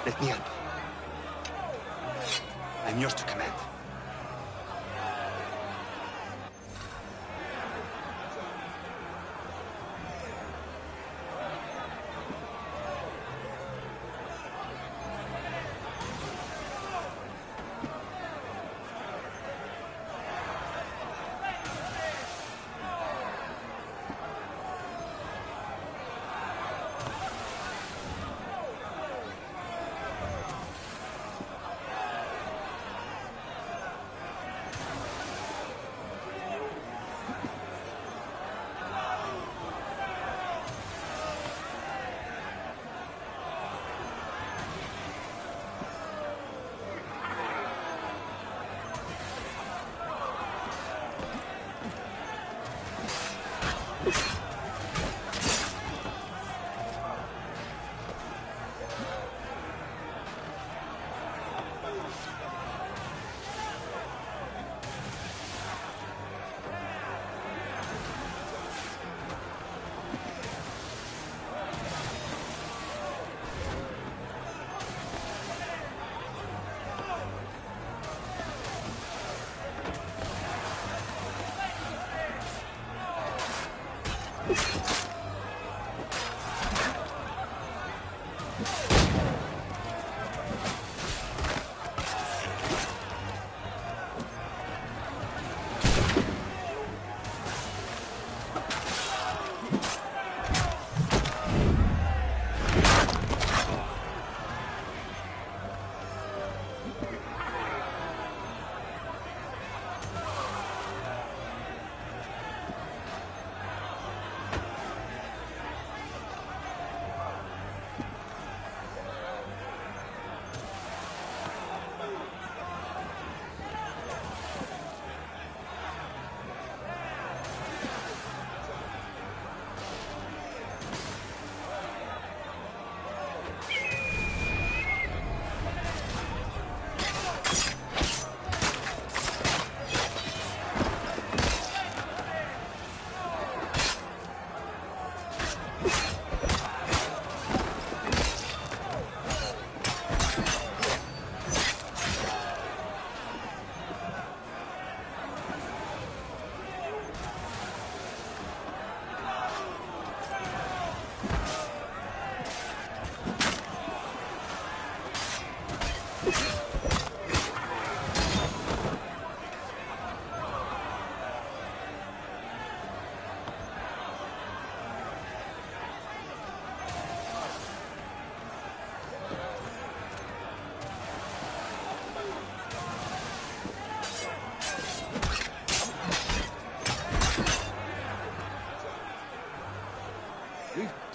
[SPEAKER 18] Let me help. I'm yours to command.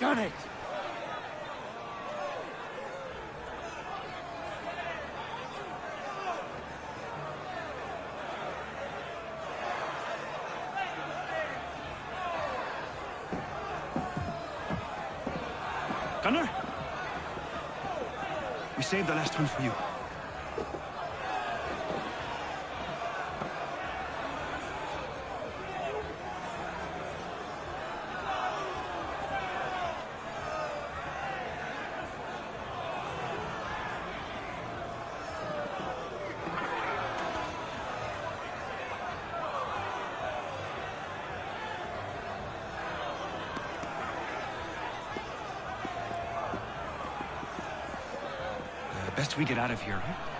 [SPEAKER 16] done it!
[SPEAKER 18] Gunnar? We saved the last one for you. Best we get out of here, huh?